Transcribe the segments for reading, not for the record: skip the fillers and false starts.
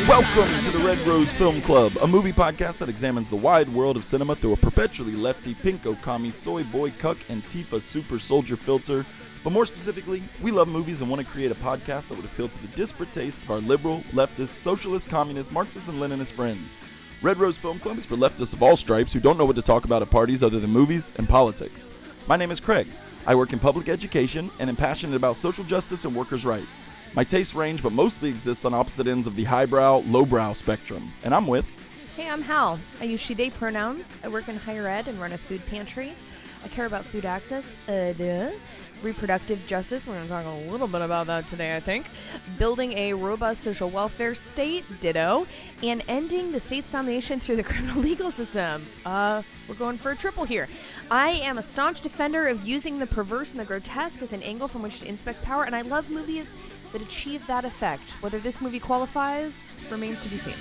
Welcome to the Red Rose Film Club, a movie podcast that examines the wide world of cinema through a perpetually lefty, pinko commie, soy boy, cuck, and Tifa super soldier filter. But more specifically, we love movies and want to create a podcast that would appeal to the disparate taste of our liberal, leftist, socialist, communist, Marxist, and Leninist friends. Red Rose Film Club is for leftists of all stripes who don't know what to talk about at parties other than movies and politics. My name is Craig. I work in public education and am passionate about social justice and workers' rights. My tastes range but mostly exist on opposite ends of the highbrow, lowbrow spectrum. And I'm with... Hey, I'm Hal. I use she/they pronouns. I work in higher ed and run a food pantry. I care about food access, reproductive justice, we're going to talk a little bit about that today, I think, building a robust social welfare state, ditto, and ending the state's domination through the criminal legal system. We're going for a triple here. I am a staunch defender of using the perverse and the grotesque as an angle from which to inspect power, and I love movies that achieve that effect. Whether this movie qualifies remains to be seen.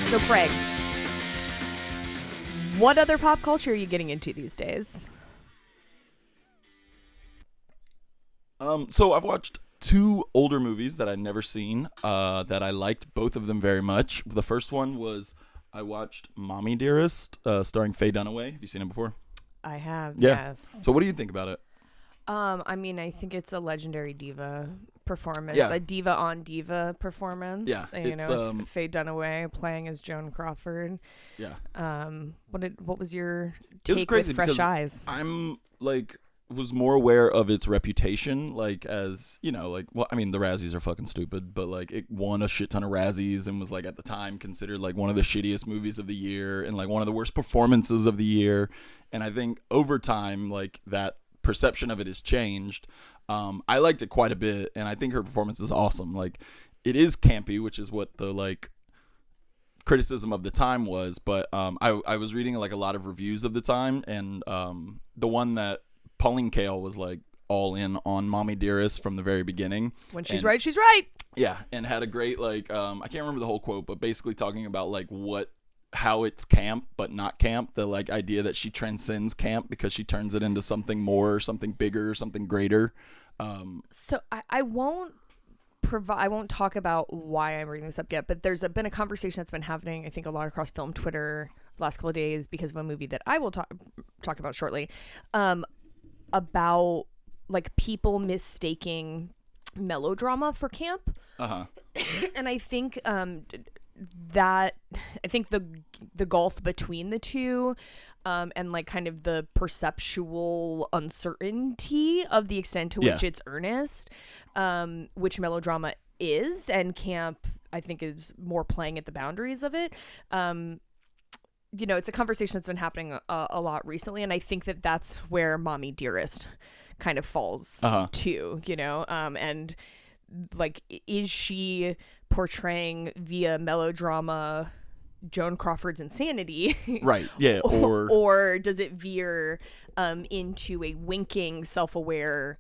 So, Craig, what other pop culture are you getting into these days? So I've watched two older movies that I'd never seen that I liked both of them very much. The first one was I watched Mommy Dearest, starring Faye Dunaway. Have you seen it before? I have, yeah. Yes. So what do you think about it? I mean, I think it's a legendary diva performance, Yeah. a diva on diva performance. Yeah, You know, Faye Dunaway playing as Joan Crawford. Yeah. What was your It was take crazy with Fresh because Eyes? I'm was more aware of its reputation, as the Razzies are fucking stupid, but it won a shit ton of Razzies and was at the time considered one of the shittiest movies of the year and one of the worst performances of the year. And I think over time that perception of it has changed. I liked it quite a bit, and I think her performance is awesome. It is campy, which is what the criticism of the time was, but I was reading a lot of reviews of the time, and the one that Pauline Kael was all in on Mommy Dearest from the very beginning. When she's right, she's right. Yeah, and had a great I can't remember the whole quote, but basically talking about how it's camp but not camp, the idea that she transcends camp because she turns it into something more, something bigger, something greater. So I won't talk about why I'm bringing this up yet, but there's been a conversation that's been happening, I think, a lot across film Twitter the last couple of days because of a movie that I will talk about shortly, about people mistaking melodrama for camp. And I think the gulf between the two, and kind of the perceptual uncertainty of the extent to which it's earnest, which melodrama is, and camp I think is more playing at the boundaries of it. It's a conversation that's been happening a lot recently, and I think that that's where Mommy Dearest kind of falls to, and is she portraying via melodrama Joan Crawford's insanity, right? Yeah. or does it veer into a winking, self-aware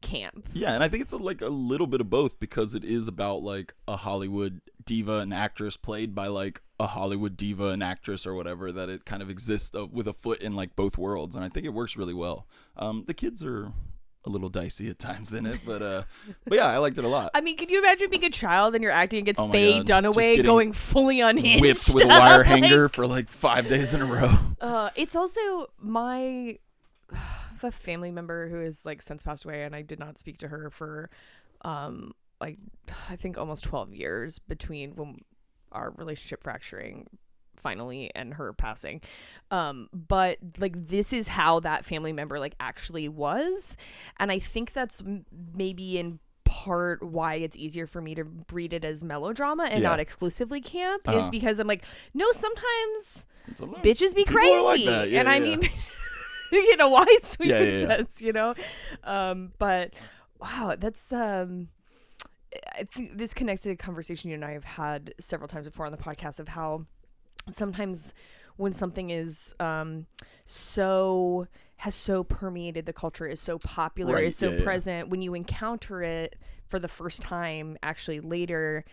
camp? Yeah, and I think it's a little bit of both, because it is about a Hollywood diva and actress played by a Hollywood diva and actress or whatever, that it kind of exists with a foot in both worlds, and I think it works really well. The kids are a little dicey at times in it, but yeah, I liked it a lot. I mean, can you imagine being a child and you're acting against Faye God. Dunaway going fully unhinged, whipped with a wire hanger for 5 days in a row? It's also I have a family member who has since passed away, and I did not speak to her for I think almost 12 years between when our relationship fracturing finally and her passing, but this is how that family member actually was, and I think that's maybe in part why it's easier for me to read it as melodrama and not exclusively camp, is because I'm no, sometimes bitches be crazy, and I mean why it's sweet sense, but wow, that's I think this connects to a conversation you and I have had several times before on the podcast of how sometimes when something is so permeated the culture, is so popular, is so present, when you encounter it for the first time actually later,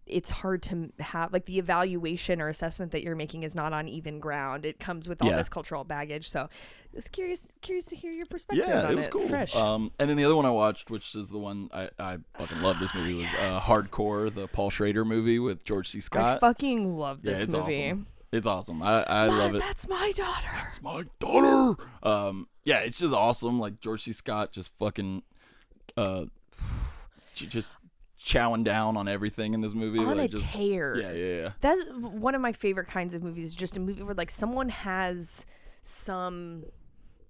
it's hard to have like the evaluation or assessment that you're making is not on even ground. It comes with all this cultural baggage. So I was curious to hear your perspective on it. Yeah, it was cool. Fresh. And then the other one I watched, which is the one I fucking love this movie, was Hardcore, the Paul Schrader movie with George C. Scott. I fucking love this it's movie. Awesome. It's awesome. I love it. That's my daughter. That's my daughter. Yeah, it's just awesome. Like George C. Scott just fucking just chowing down on everything in this movie. On like, a tear. Yeah. That's one of my favorite kinds of movies. Just a movie where like someone has some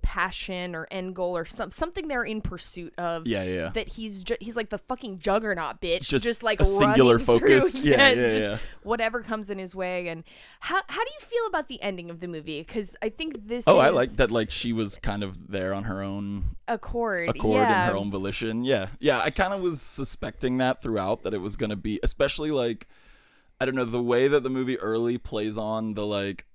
passion or end goal or something they're in pursuit of. Yeah. That he's like the fucking juggernaut, bitch. Just like a singular focus. Through. Yeah. Whatever comes in his way. And how do you feel about the ending of the movie? Because I think this. I like that. Like she was kind of there on her own accord and her own volition. Yeah. I kind of was suspecting that throughout, that it was going to be, especially like, I don't know, the way that the movie early plays on the like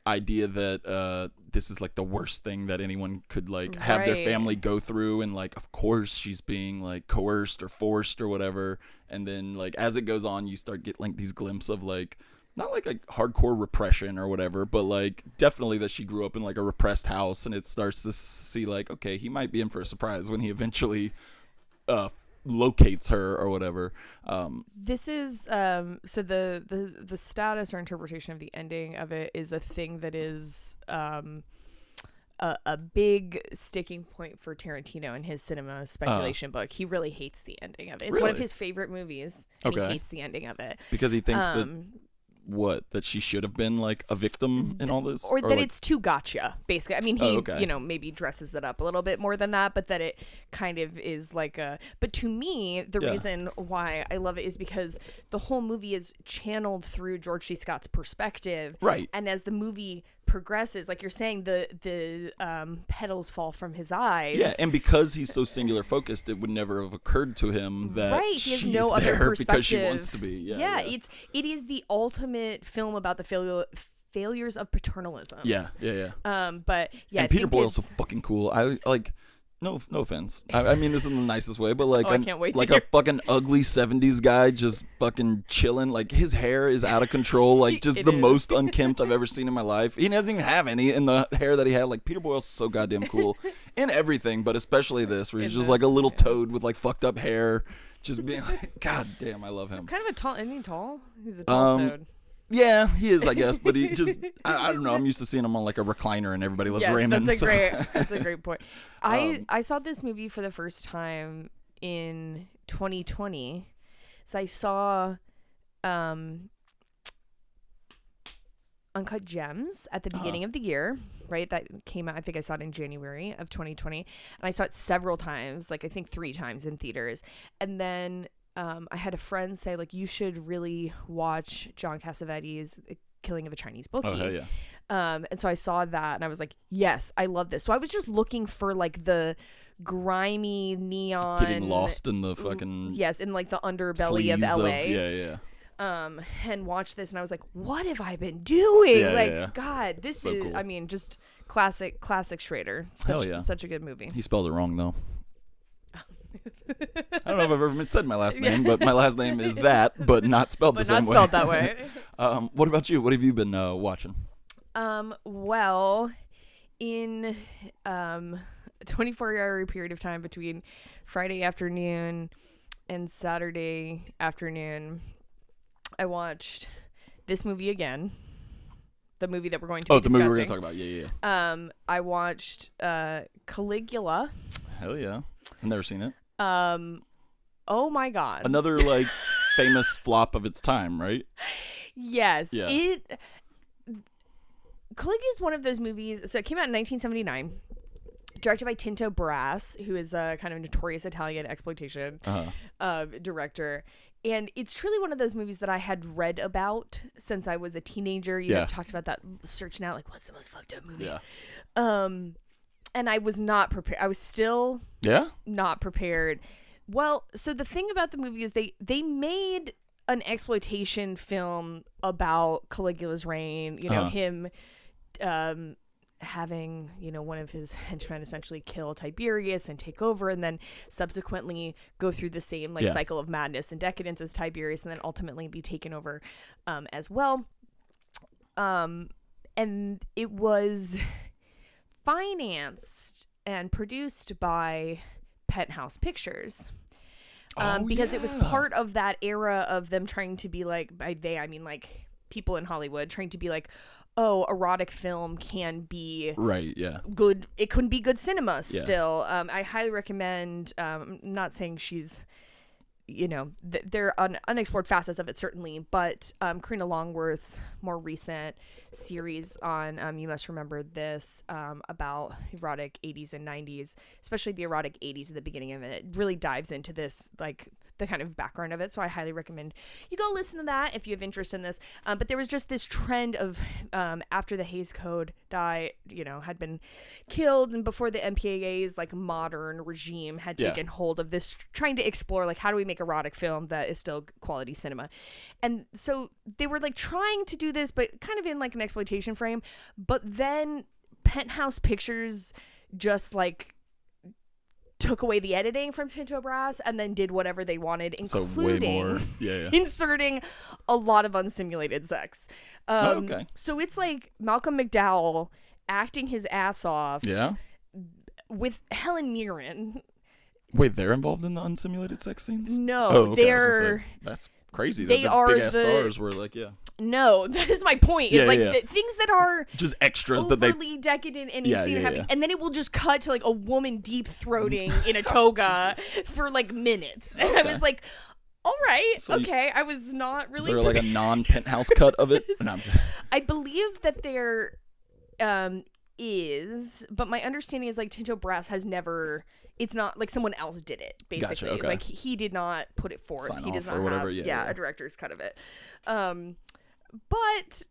idea that this is like the worst thing that anyone could like have their family go through, and like of course she's being like coerced or forced or whatever. And then like as it goes on, you start getting like these glimpses of like not like a hardcore repression or whatever, but like definitely that she grew up in like a repressed house, and it starts to see like, okay, he might be in for a surprise when he eventually locates her or whatever. This is so the status or interpretation of the ending of it is a thing that is a big sticking point for Tarantino in his cinema speculation book. He really hates the ending of it. It's one of his favorite movies, and he hates the ending of it because he thinks that she should have been like a victim in all this, or that like, it's too gotcha, basically. I mean, he maybe dresses it up a little bit more than that, but that it kind of is like a. But to me, the reason why I love it is because the whole movie is channeled through George C. Scott's perspective, right? And as the movie progresses, like you're saying, the petals fall from his eyes. Yeah, and because he's so singular focused, it would never have occurred to him that he has no other perspective because she wants to be. Yeah. It is the ultimate film about the failures of paternalism. Yeah. But yeah, and Peter Boyle's so fucking cool. I like. No offense. I mean this in the nicest way, but like, I can't wait like to a fucking ugly 70s guy just fucking chilling. Like his hair is out of control. Like just the most unkempt I've ever seen in my life. He doesn't even have any in the hair that he had. Like Peter Boyle's so goddamn cool in everything, but especially this, where he's just like a little toad with like fucked up hair, just being like, God damn, I love him. Kind of a tall. Isn't he tall? He's a tall toad. Yeah, he is, I guess, but he just, I don't know, I'm used to seeing him on like a recliner and Everybody Loves Raymond. That's a great point. I saw this movie for the first time in 2020. So I saw Uncut Gems at the beginning of the year, right? That came out, I think I saw it in January of 2020. And I saw it several times, like I think 3 times in theaters. And then I had a friend say, like, you should really watch John Cassavetes' Killing of a Chinese Bookie. Oh, hell yeah. And so I saw that and I was like, yes, I love this. So I was just looking for like the grimy neon. Getting lost in the fucking. Yes, in like the underbelly of LA. Yeah. And watched this and I was like, what have I been doing? Yeah. God, this so is, cool. I mean, just classic Schrader. Hell yeah. Such a good movie. He spelled it wrong though. I don't know if I've ever said my last name, but my last name is that, but not spelled the same way. Not spelled that way. What about you? What have you been watching? Well, in a 24-hour period of time between Friday afternoon and Saturday afternoon, I watched this movie again. The movie that we're going to be discussing. The movie we're going to talk about. Yeah. I watched Caligula. Hell yeah. I've never seen it. Oh my God. Another like famous flop of its time, right? Yes. Yeah. Caligula is one of those movies. So it came out in 1979, directed by Tinto Brass, who is a kind of notorious Italian exploitation director. And it's truly one of those movies that I had read about since I was a teenager. You know, talked about that, searching out like, what's the most fucked up movie? Yeah. And I was not prepared. I was still not prepared. Well, so the thing about the movie is they made an exploitation film about Caligula's reign, you know, him having, one of his henchmen essentially kill Tiberius and take over, and then subsequently go through the same cycle of madness and decadence as Tiberius, and then ultimately be taken over as well. And it was financed and produced by Penthouse Pictures. Because it was part of that era of them trying to be like, by they, I mean like people in Hollywood trying to be like, oh, erotic film can be good. It couldn't be good cinema still. I highly recommend, I'm not saying she's, there are unexplored facets of it certainly, but Karina Longworth's more recent series on You Must Remember This, about erotic 80s and 90s, especially the erotic 80s at the beginning of it, really dives into this, like the kind of background of it. So I highly recommend you go listen to that if you have interest in this. But there was just this trend of after the Hays Code had been killed, and before the MPAA's like modern regime had taken hold of this, trying to explore like how do we make erotic film that is still quality cinema. And so they were like trying to do this, but kind of in like an exploitation frame. But then Penthouse Pictures just like took away the editing from Tinto Brass and then did whatever they wanted, including inserting a lot of unsimulated sex. So it's like Malcolm McDowell acting his ass off with Helen Mirren. Wait, they're involved in the unsimulated sex scenes? No, they're... That's crazy. They are big-ass stars were like, No, that is my point. It's things that are just extras overly that they decadent and insane and happening, and then it will just cut to like a woman deep throating in a toga for like minutes, and I was like, all right, so okay. I was not really. Is there like a non-Penthouse cut of it? No, I believe that there is, but my understanding is like Tinto Brass has never. It's not like someone else did it, basically. Gotcha, okay. Like he did not put it forth. Sign he does not whatever, have a director's cut of it. But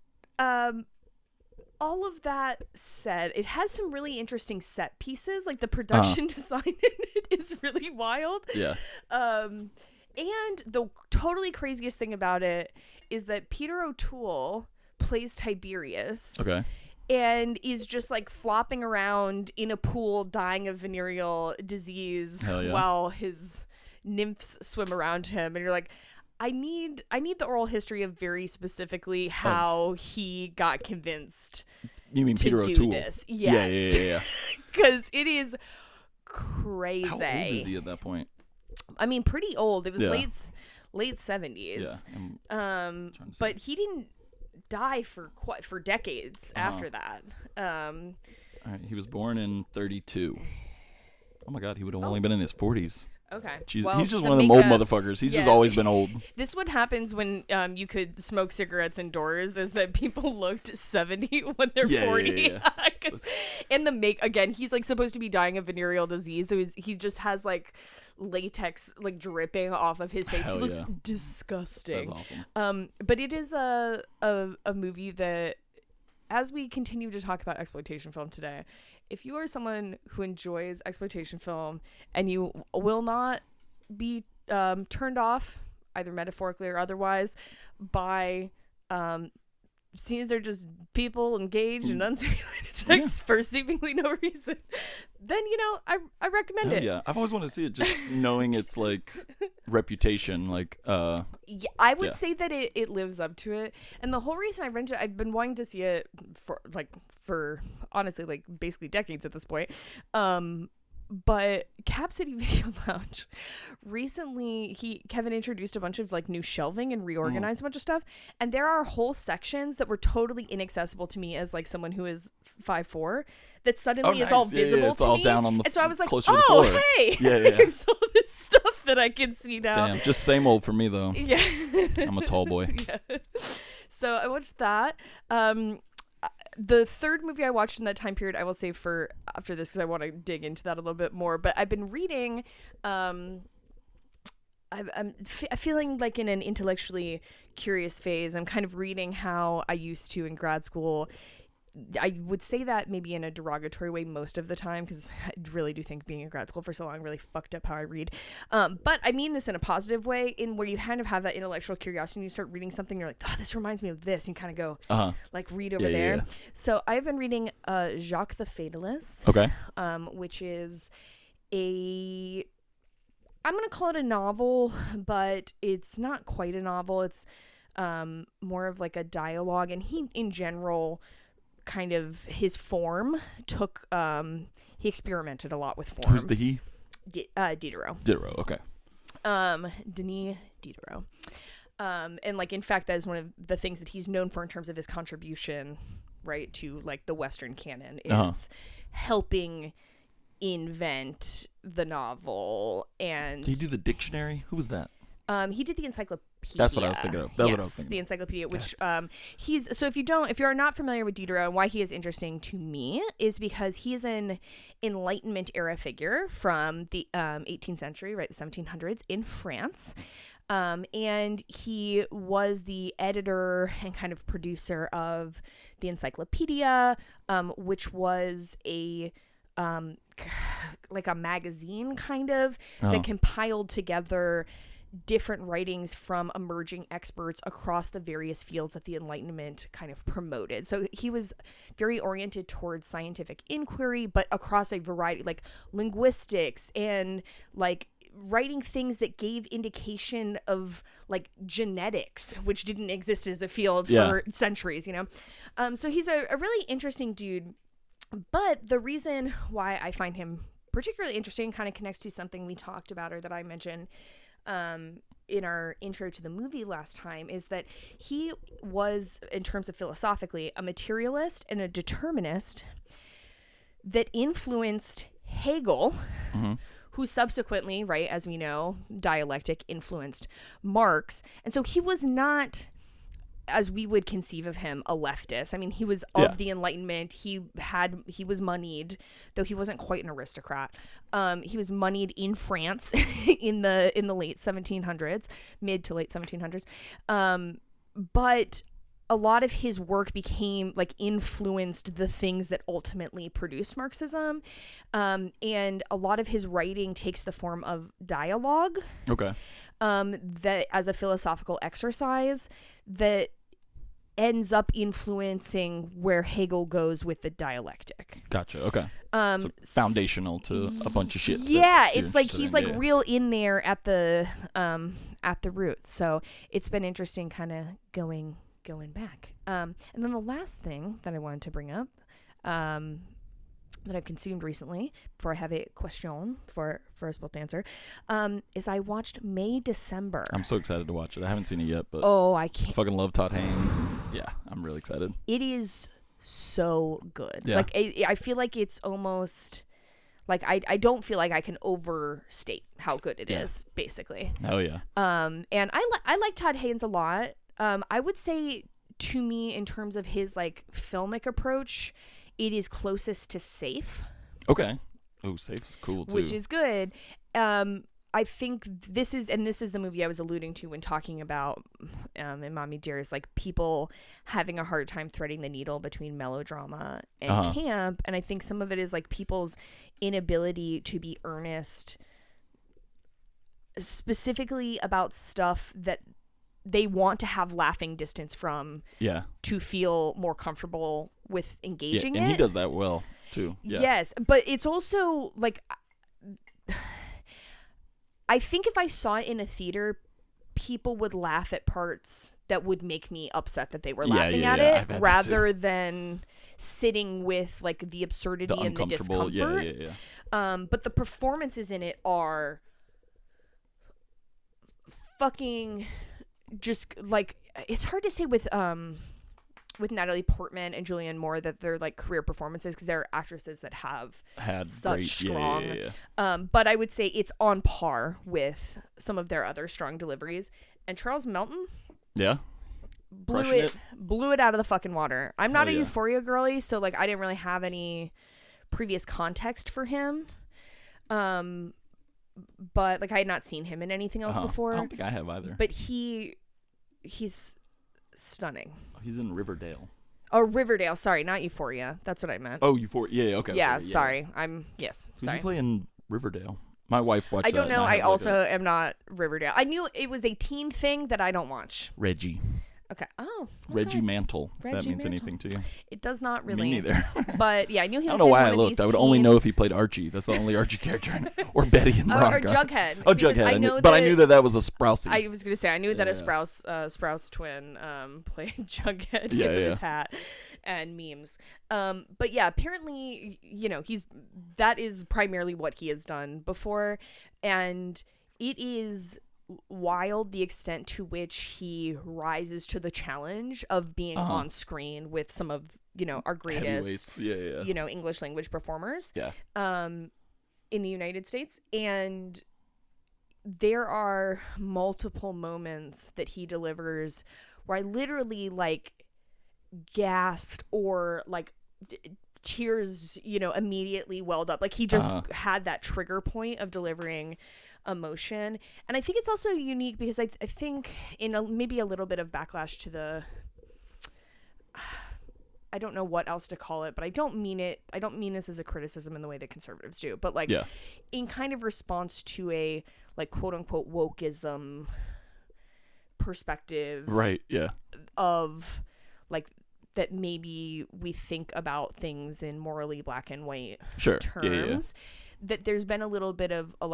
all of that said, it has some really interesting set pieces. Like the production design in it is really wild. Yeah. And the totally craziest thing about it is that Peter O'Toole plays Tiberius. Okay. And is just like flopping around in a pool dying of venereal disease while his nymphs swim around him. And you're like, I need the oral history of very specifically how he got convinced. You mean Peter O'Toole? This. Yes. Yeah. Because it is crazy. How old is he at that point? I mean, pretty old. It was late 70s. Yeah. But he didn't die for decades after that. All right, he was born in 32. Oh my God, he would have only been in his 40s. Okay. Jeez, well, he's just one of them old motherfuckers. He's just always been old. This is what happens when you could smoke cigarettes indoors, is that people looked 70 when they're 40. And again, he's like supposed to be dying of venereal disease, so he just has like latex like dripping off of his face. He looks disgusting. That's awesome. But it is a movie that, as we continue to talk about exploitation film today, if you are someone who enjoys exploitation film and you will not be turned off, either metaphorically or otherwise, by scenes that are just people engaged in unsimulated sex for seemingly no reason, then I recommend it. Yeah, I've always wanted to see it, just knowing its like reputation. Like, I would say that it lives up to it, and the whole reason I rented it, I've been wanting to see it for honestly like basically decades at this point. But Cap City Video Lounge recently, Kevin introduced a bunch of like new shelving and reorganized a bunch of stuff, and there are whole sections that were totally inaccessible to me as like someone who is 5'4", that suddenly is all visible it's to all me. down on the and so I was like, hey, there's all this stuff that I can see now. Damn, just same old for me though. Yeah, I'm a tall boy. Yeah. So I watched that. The third movie I watched in that time period, I will save for after this because I want to dig into that a little bit more. But I've been reading. I'm feeling like in an intellectually curious phase. I'm kind of reading how I used to in grad school I would say that maybe in a derogatory way most of the time, because I really do think being in grad school for so long really fucked up how I read. But I mean this in a positive way, in where you kind of have that intellectual curiosity and you start reading something, you're like, oh, this reminds me of this. And you kind of go, like, read over there. Yeah. So I've been reading Jacques the Fatalist, which is I'm going to call it a novel, but it's not quite a novel. It's more of like a dialogue. And he, in general, kind of his form took he experimented a lot with form. Who's the he? Diderot. Diderot, okay. Denis Diderot. And like, in fact, that is one of the things that he's known for in terms of his contribution, right, to like the Western canon, is helping invent the novel. And did he do the dictionary? Who was that? He did the encyclopedia. That's what I was thinking of. The encyclopedia, which he's, so if you are not familiar with Diderot, and why he is interesting to me is because he is an Enlightenment era figure from the 18th century, right, the 1700s in France. And he was the editor and kind of producer of the encyclopedia, which was a like a magazine kind of that compiled together different writings from emerging experts across the various fields that the Enlightenment kind of promoted. So he was very oriented towards scientific inquiry, but across a variety, like linguistics and like writing things that gave indication of like genetics, which didn't exist as a field for centuries, you know? So he's a really interesting dude. But the reason why I find him particularly interesting kind of connects to something we talked about, or that I mentioned in our intro to the movie last time, is that he was, in terms of philosophically, a materialist and a determinist that influenced Hegel, who subsequently, right, as we know, dialectic influenced Marx. And so he was not, as we would conceive of him, a leftist. I mean, he was of the Enlightenment. He was moneyed, though he wasn't quite an aristocrat. He was moneyed in France in the late 1700s, mid to late 1700s. But a lot of his work became like influenced the things that ultimately produced Marxism. And a lot of his writing takes the form of dialogue. Okay. That as a philosophical exercise that ends up influencing where Hegel goes with the dialectic. Gotcha. Okay. So foundational to a bunch of shit. Yeah, it's like he's like real in there at the root. So it's been interesting kind of going back. And then the last thing that I wanted to bring up that I've consumed recently, before I have a question for us both to answer, is I watched May December. I'm so excited to watch it. I haven't seen it yet, but I can't. I fucking love Todd Haynes. And yeah, I'm really excited. It is so good. Yeah. Like I feel like it's almost like I don't feel like I can overstate how good it is, basically. Oh yeah. And I like Todd Haynes a lot. I would say, to me, in terms of his like filmic approach, it is closest to Safe. Okay. Oh, Safe's cool too. Which is good. I think this is the movie I was alluding to when talking about in Mommy Dearest, like people having a hard time threading the needle between melodrama and camp. And I think some of it is like people's inability to be earnest, specifically about stuff that they want to have laughing distance from, to feel more comfortable with engaging and it. He does that well too. Yes, but it's also like, I think if I saw it in a theater, people would laugh at parts that would make me upset that they were laughing at it, rather than sitting with like the absurdity and the discomfort. But the performances in it are fucking just like, it's hard to say with Natalie Portman and Julianne Moore that they're like career performances, because they're actresses that have had such great, strong but I would say it's on par with some of their other strong deliveries. And Charles Melton blew it out of the fucking water. I'm not a Euphoria girly, so like I didn't really have any previous context for him, but like I had not seen him in anything else before. I don't think I have either. But he's stunning. He's in Riverdale. Oh, Riverdale. Sorry, not Euphoria. That's what I meant. Oh, Euphoria. Yeah, okay. Yeah, okay, sorry. Yes, Who's sorry. he play in Riverdale? My wife watched I don't that, know. and I have, also like, am not Riverdale. I knew it was a teen thing that I don't watch. Reggie. Okay. Oh. Okay. Reggie Mantle, if that Reggie means Mantle. anything to you. It does not really. Me neither. But yeah, I knew he I was don't know in why one I of looked. these I would only teen- know if he played Archie. That's the only Archie character I know. Or Betty and or Veronica. Jughead. Oh, Because Jughead. But I knew that was a Sprousey. I was gonna say I knew that a Yeah. Sprouse twin played Jughead because Yeah, of yeah. his hat and memes. But yeah, apparently that is primarily what he has done before, and it is wild the extent to which he rises to the challenge of being on screen with some of our greatest Heavyweights. Yeah. English language performers Yeah. in the United States. And there are multiple moments that he delivers where I literally gasped or tears immediately welled up. He just had that trigger point of delivering emotion. And I think it's also unique because I think in maybe a little bit of backlash to the I don't know what else to call it, but I don't mean this as a criticism in the way that conservatives do, but in kind of response to a quote unquote wokeism perspective, Right. Yeah. of that maybe we think about things in morally black and white Sure. terms. That there's been a little bit of a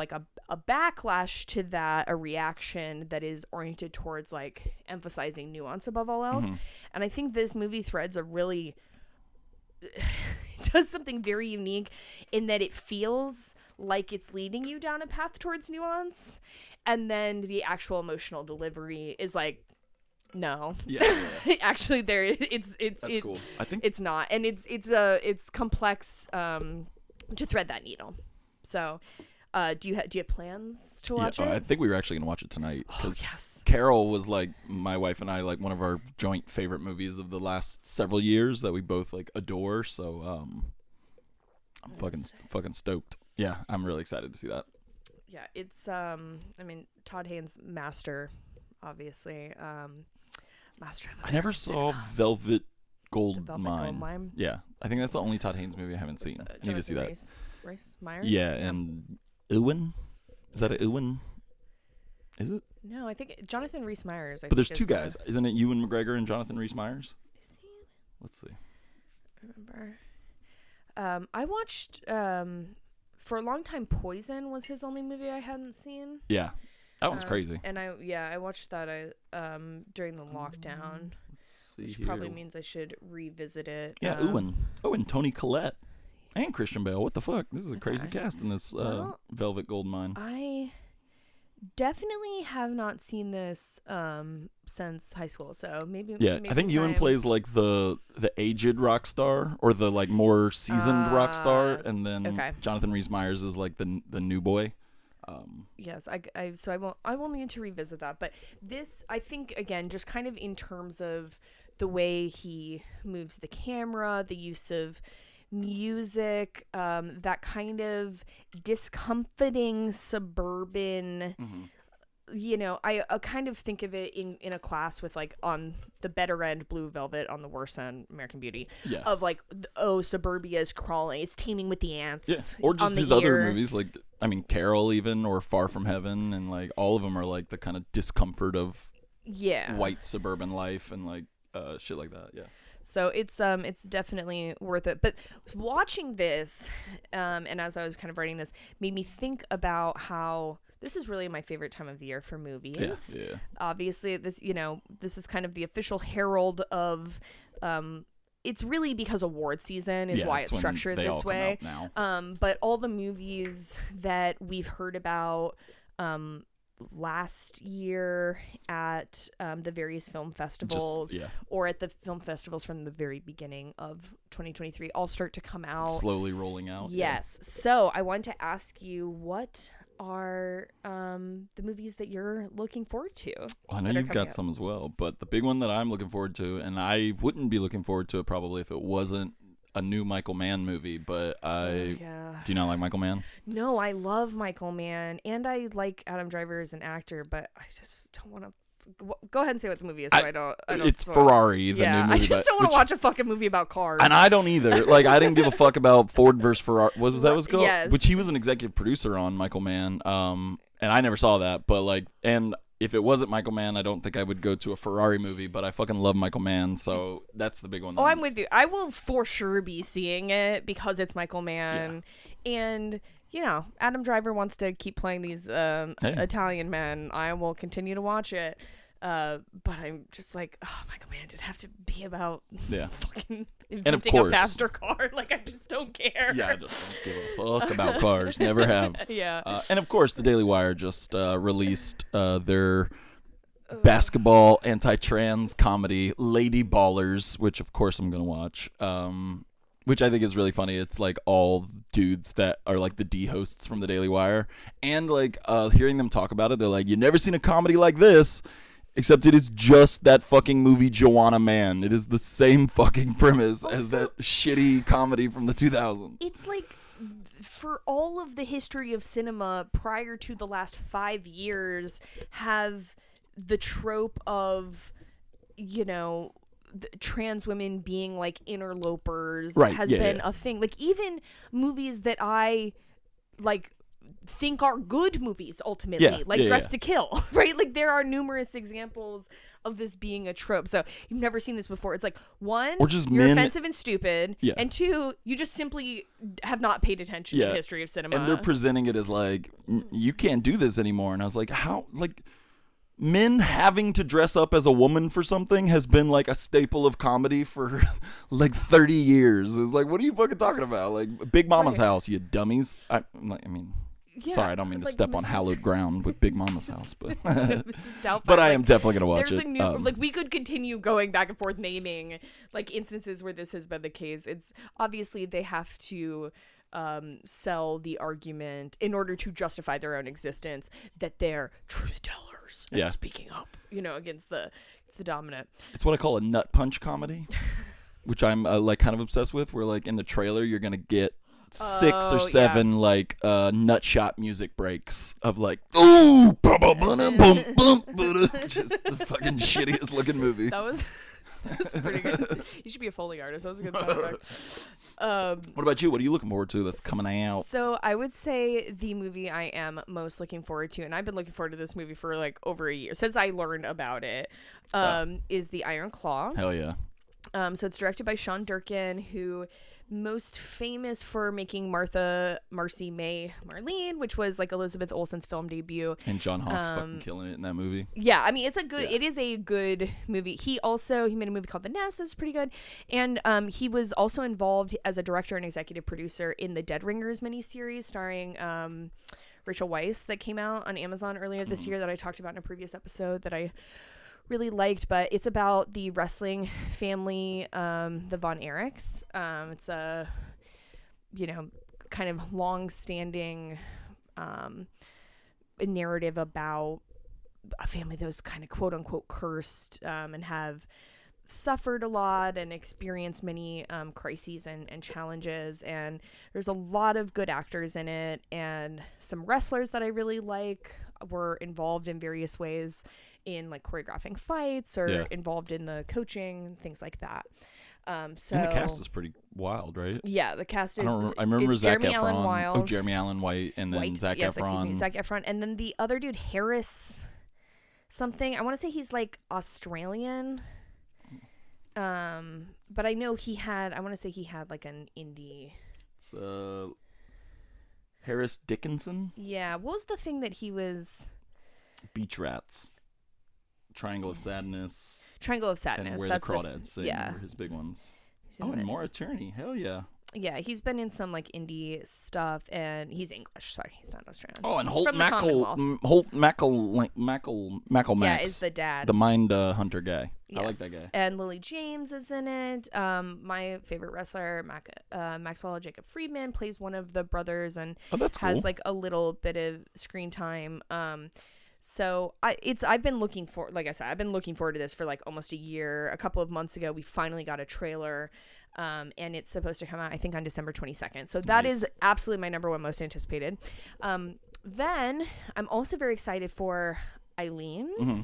backlash to that, a reaction that is oriented towards emphasizing nuance above all else. And I think this movie threads a really does something very unique in that it feels like it's leading you down a path towards nuance, and then the actual emotional delivery is no. Yeah. Actually, it's That's cool. I think it's not, and it's complex to thread that needle. So, do you have plans to watch it? I think we were actually gonna watch it tonight because Yes. Carol was my wife and I one of our joint favorite movies of the last several years that we both adore. So I'm fucking stoked. Yeah, I'm really excited to see that. Yeah, it's Todd Haynes' master, obviously. Master of the I never saw Velvet Gold Mine. Mine. Yeah, I think that's the only Todd Haynes movie I haven't seen. I need to see that. Rhys Meyers? Yeah, and Ewan? Is that a Ewan? Is it? No, I think Jonathan Rhys Meyers. But there's two guys. Isn't it Ewan McGregor and Jonathan Rhys Meyers? Is he? Let's see. Remember. I watched for a long time Poison was his only movie I hadn't seen. Yeah. That one's crazy. And I watched that during the lockdown. Let's see Which here. probably means I should revisit it. Yeah, Ewan. Oh, and Toni Collette. And Christian Bale. What the fuck? This is a crazy cast in this Velvet Gold Mine. I definitely have not seen this since high school, so maybe. Yeah, maybe I think Ewan plays the aged rock star or the more seasoned rock star, and then Jonathan Rhys Meyers is the new boy. Yes, I won't need to revisit that, but this, I think, again, just kind of in terms of the way he moves the camera, the use of music, that kind of discomforting suburban, I kind of think of it in a class with on the better end Blue Velvet, on the worse end American Beauty, of suburbia is crawling, it's teeming with the ants, or just his other movies Carol even, or Far From Heaven, and all of them are the kind of discomfort of white suburban life and shit like that. So it's definitely worth it. But watching this, and as I was kind of writing this, made me think about how this is really my favorite time of the year for movies. Yeah. Obviously, this is kind of the official herald of. It's really because award season is why it's structured this way. But all the movies that we've heard about last year at the various film festivals or at the film festivals from the very beginning of 2023 all start to come out, slowly rolling out. Yes. So I wanted to ask you, what are the movies that you're looking forward to? Well, I know you've got some as well, but the big one that I'm looking forward to, and I wouldn't be looking forward to it probably if it wasn't a new Michael Mann movie, but do you not like Michael Mann? No, I love Michael Mann, and I like Adam Driver as an actor, but I just don't want to Go ahead and say what the movie is. So I don't. It's spoil. Ferrari. The new movie, I just don't want to watch a fucking movie about cars. And I don't either. Like, I didn't give a fuck about Ford versus Ferrari. Was that what's called? Yes. Which he was an executive producer on, Michael Mann. And I never saw that. But like, and if it wasn't Michael Mann, I don't think I would go to a Ferrari movie. But I fucking love Michael Mann, so that's the big one. Oh, I'm with you. I will for sure be seeing it because it's Michael Mann, and you know, Adam Driver wants to keep playing these Italian men. I will continue to watch it. But I'm just like, oh, Michael Mann, did it have to be about fucking inventing a faster car? Like, I just don't care. Yeah, I just don't give a fuck about cars. Never have. Yeah. And of course, the Daily Wire just released their basketball anti-trans comedy, Lady Ballers, which of course I'm gonna watch. Which I think is really funny. It's like all dudes that are like the D hosts from the Daily Wire, and like hearing them talk about it, they're like, "You've never seen a comedy like this." Except it is just that fucking movie JUWANNA MAN. It is the same fucking premise as that shitty comedy from the 2000s. It's like, for all of the history of cinema prior to the last 5 years, have the trope of, you know, trans women being like interlopers has been a thing. Like, even movies that I like think are good movies ultimately, Dressed to Kill, right? Like, there are numerous examples of this being a trope. So you've never seen this before. It's like, one, or just you're offensive and stupid, and two, you just simply have not paid attention to the history of cinema. And they're presenting it as like, you can't do this anymore. And I was like, how? Like, men having to dress up as a woman for something has been like a staple of comedy for like 30 years. It's like, what are you fucking talking about? Like, Big Mama's House, you dummies. I mean, sorry, I don't mean to step on hallowed ground with Big Mama's House, but Mrs. Doubtfire, but I am definitely gonna watch there's it. A new, like, we could continue going back and forth naming like instances where this has been the case. It's obviously they have to sell the argument in order to justify their own existence that they're truth tellers and speaking up, you know, against the dominant. It's what I call a nut punch comedy, which I'm like kind of obsessed with. Where like in the trailer you're gonna get 6 or 7 like nut shot music breaks of like just the fucking shittiest looking movie. That's pretty good. You should be a Foley artist. That was a good sound effect. What about you? What are you looking forward to that's coming out? So I would say the movie I am most looking forward to, and I've been looking forward to this movie for like over a year since I learned about it, is The Iron Claw. Hell yeah. So it's directed by Sean Durkin, who most famous for making Marcy May Marlene, which was like Elizabeth Olsen's film debut. And John Hawkes fucking killing it in that movie. Yeah, I mean, it is a good movie. He made a movie called The Nest that's pretty good. And he was also involved as a director and executive producer in the Dead Ringers miniseries starring Rachel Weisz that came out on Amazon earlier this year that I talked about in a previous episode that I really liked. But it's about the wrestling family, the Von Erichs. It's a, you know, kind of long-standing narrative about a family that was kind of quote-unquote cursed, and have suffered a lot and experienced many crises and challenges. And there's a lot of good actors in it, and some wrestlers that I really like were involved in various ways in like choreographing fights or involved in the coaching, things like that. So, and the cast is pretty wild, right? Yeah, the cast is. I remember Zac Jeremy Efron. Allen Wilde. Oh, Jeremy Allen White, and then Zac Efron. Excuse me, Zac Efron, and then the other dude, Harris, something. I want to say he's like Australian. But I know he had. I want to say he had like an indie. It's Harris Dickinson. Yeah, what was the thing that he was? Beach Rats. Triangle of Sadness. Triangle of Sadness. And Where that's the Crawdads Sing were his big ones. And More Attorney. Hell yeah. Yeah, he's been in some like indie stuff, and he's English. Sorry, he's not Australian. Oh, and Holt Mackle yeah, is the dad. The Mind Hunter guy. Yes. I like that guy. And Lily James is in it. My favorite wrestler, Maxwell Jacob Friedman, plays one of the brothers and has like a little bit of screen time. So I've been looking for, like I said, I've been looking forward to this for like almost a year. A couple of months ago, we finally got a trailer, and it's supposed to come out, I think, on December 22nd. So that is absolutely my number one most anticipated. Then I'm also very excited for Eileen. Mm-hmm.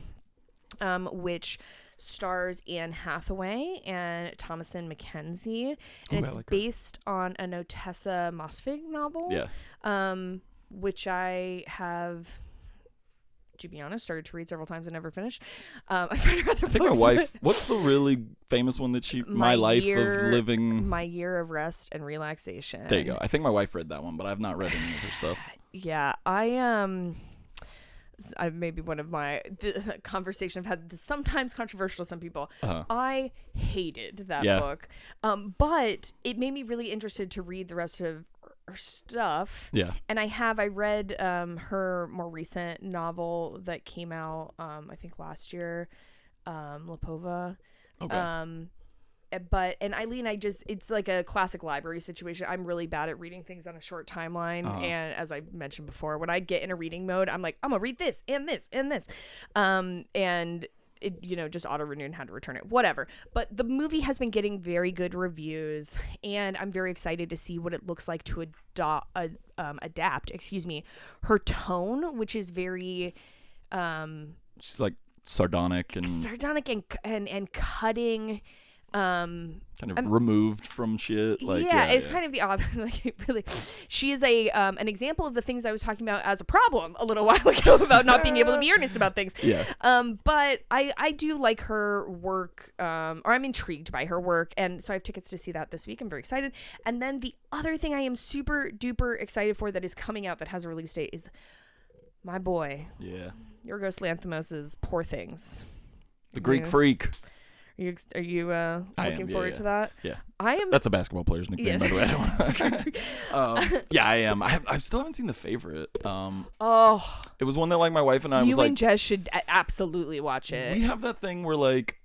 which stars Anne Hathaway and Thomasin McKenzie, and Ooh, it's like her. based on a Notessa Mosfig novel. Which I have, to be honest, started to read several times and never finished. I've read her other books. I think my wife. What's the really famous one that she? My Life of Living. My Year of Rest and Relaxation. There you go. I think my wife read that one, but I've not read any of her stuff. Yeah, I maybe one of the conversation I've had, sometimes controversial to some people. I hated that book, but it made me really interested to read the rest of her stuff. Yeah, and I read her more recent novel that came out I think last year, Lapova. Okay. And Eileen, it's like a classic library situation. I'm really bad at reading things on a short timeline. And as I mentioned before, when I get in a reading mode, I'm like, I'm going to read this and this and this. And it, just auto-renewed and had to return it, whatever. But the movie has been getting very good reviews, and I'm very excited to see what it looks like to adapt, her tone, which is very, she's like sardonic and cutting, kind of removed from shit. Like, it's kind of the opposite. Like, really, she is an example of the things I was talking about as a problem a little while ago about not being able to be earnest about things. Yeah. But I do like her work, or I'm intrigued by her work, and so I have tickets to see that this week. I'm very excited. And then the other thing I am super duper excited for that is coming out that has a release date is my boy. Yeah. Yorgos Lanthimos' Poor Things. The Greek Freak. Are you looking forward to that? Yeah, I am. That's a basketball player's nickname, by the way. I am. I still haven't seen The Favorite. It was one that like my wife and I was like, you and Jess should absolutely watch it. We have that thing where like,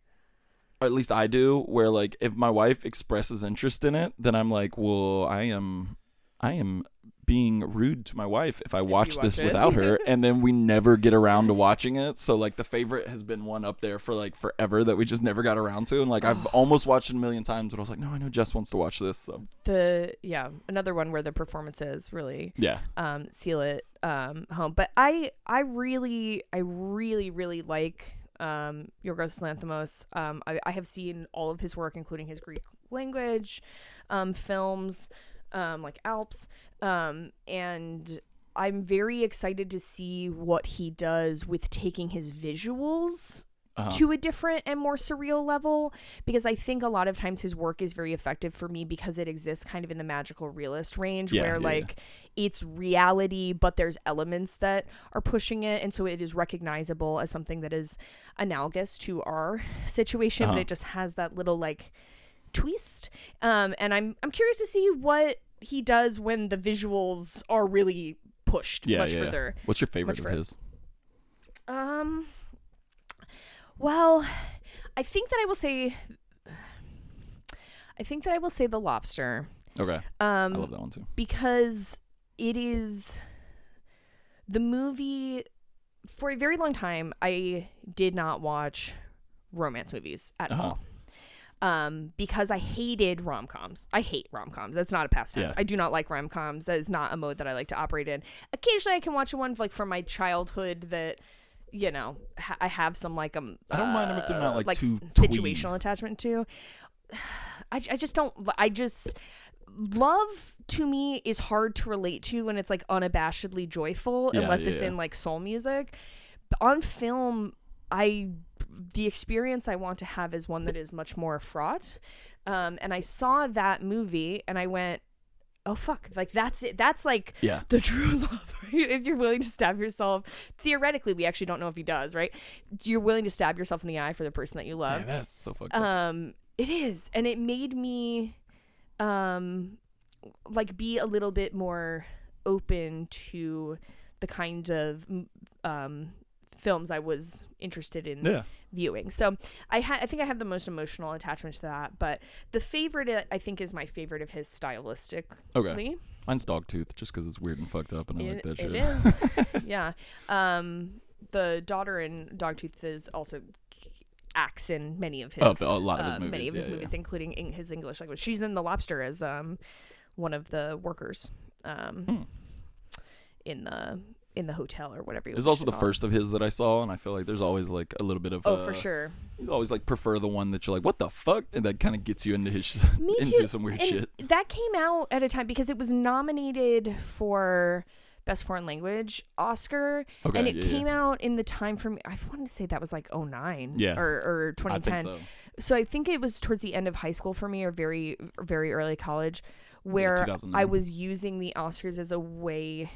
or at least I do, where like if my wife expresses interest in it, then I'm like, well, I am being rude to my wife if I watch this without her, and then we never get around to watching it. So like The Favorite has been one up there for like forever that we just never got around to, and like I've almost watched it a million times, but I was like, no, I know Jess wants to watch this. So another one where the performances really seal it home. But I really like Yorgos Lanthimos. I have seen all of his work, including his Greek language films, like Alps, and I'm very excited to see what he does with taking his visuals to a different and more surreal level, because I think a lot of times his work is very effective for me because it exists kind of in the magical realist range it's reality, but there's elements that are pushing it, and so it is recognizable as something that is analogous to our situation, but it just has that little like twist, and I'm curious to see what he does when the visuals are really pushed much further. What's your favorite of his? Well, I think that I will say The Lobster. Okay. I love that one too. Because it is the movie. For a very long time, I did not watch romance movies at all. Because I hated rom-coms. I hate rom-coms. That's not a past tense. I do not like rom-coms. That is not a mode that I like to operate in. Occasionally I can watch one like from my childhood that, I have some like I don't mind them if they're not like too situational attachment to. I just don't. Love to me is hard to relate to when it's like unabashedly joyful, unless it's in like soul music. But on film, the experience I want to have is one that is much more fraught. And I saw that movie and I went, oh fuck, like that's it. That's like the true love, right? If you're willing to stab yourself, theoretically, we actually don't know if he does, right? You're willing to stab yourself in the eye for the person that you love. Yeah, that's so fucked up. It is. And it made me like be a little bit more open to the kind of films I was interested in viewing. So I think I have the most emotional attachment to that, but The Favorite I think is my favorite of his stylistically. Okay. Mine's Dogtooth, just because it's weird and fucked up, and I like that shit. It is. Yeah. The daughter in Dogtooth is also acts in many of his a lot of his movies. Many of his movies, including in his English language. She's in The Lobster as one of the workers in in the hotel or whatever. It was also the first of his that I saw, and I feel like there's always like a little bit of for sure. You always like prefer the one that you're like, what the fuck, and that kind of gets you into his into some weird shit. That came out at a time because it was nominated for Best Foreign Language Oscar, and it came out in the time from, I want to say that was like 2009 or 2010. I think so I think it was towards the end of high school for me, or very, very early college, where I was using the Oscars as a way,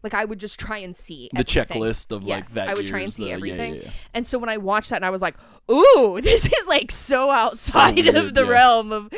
like I would just try and see the checklist of like that. I would try and see everything. Yeah. And so when I watched that, and I was like, "Ooh, this is like so outside of the realm of,"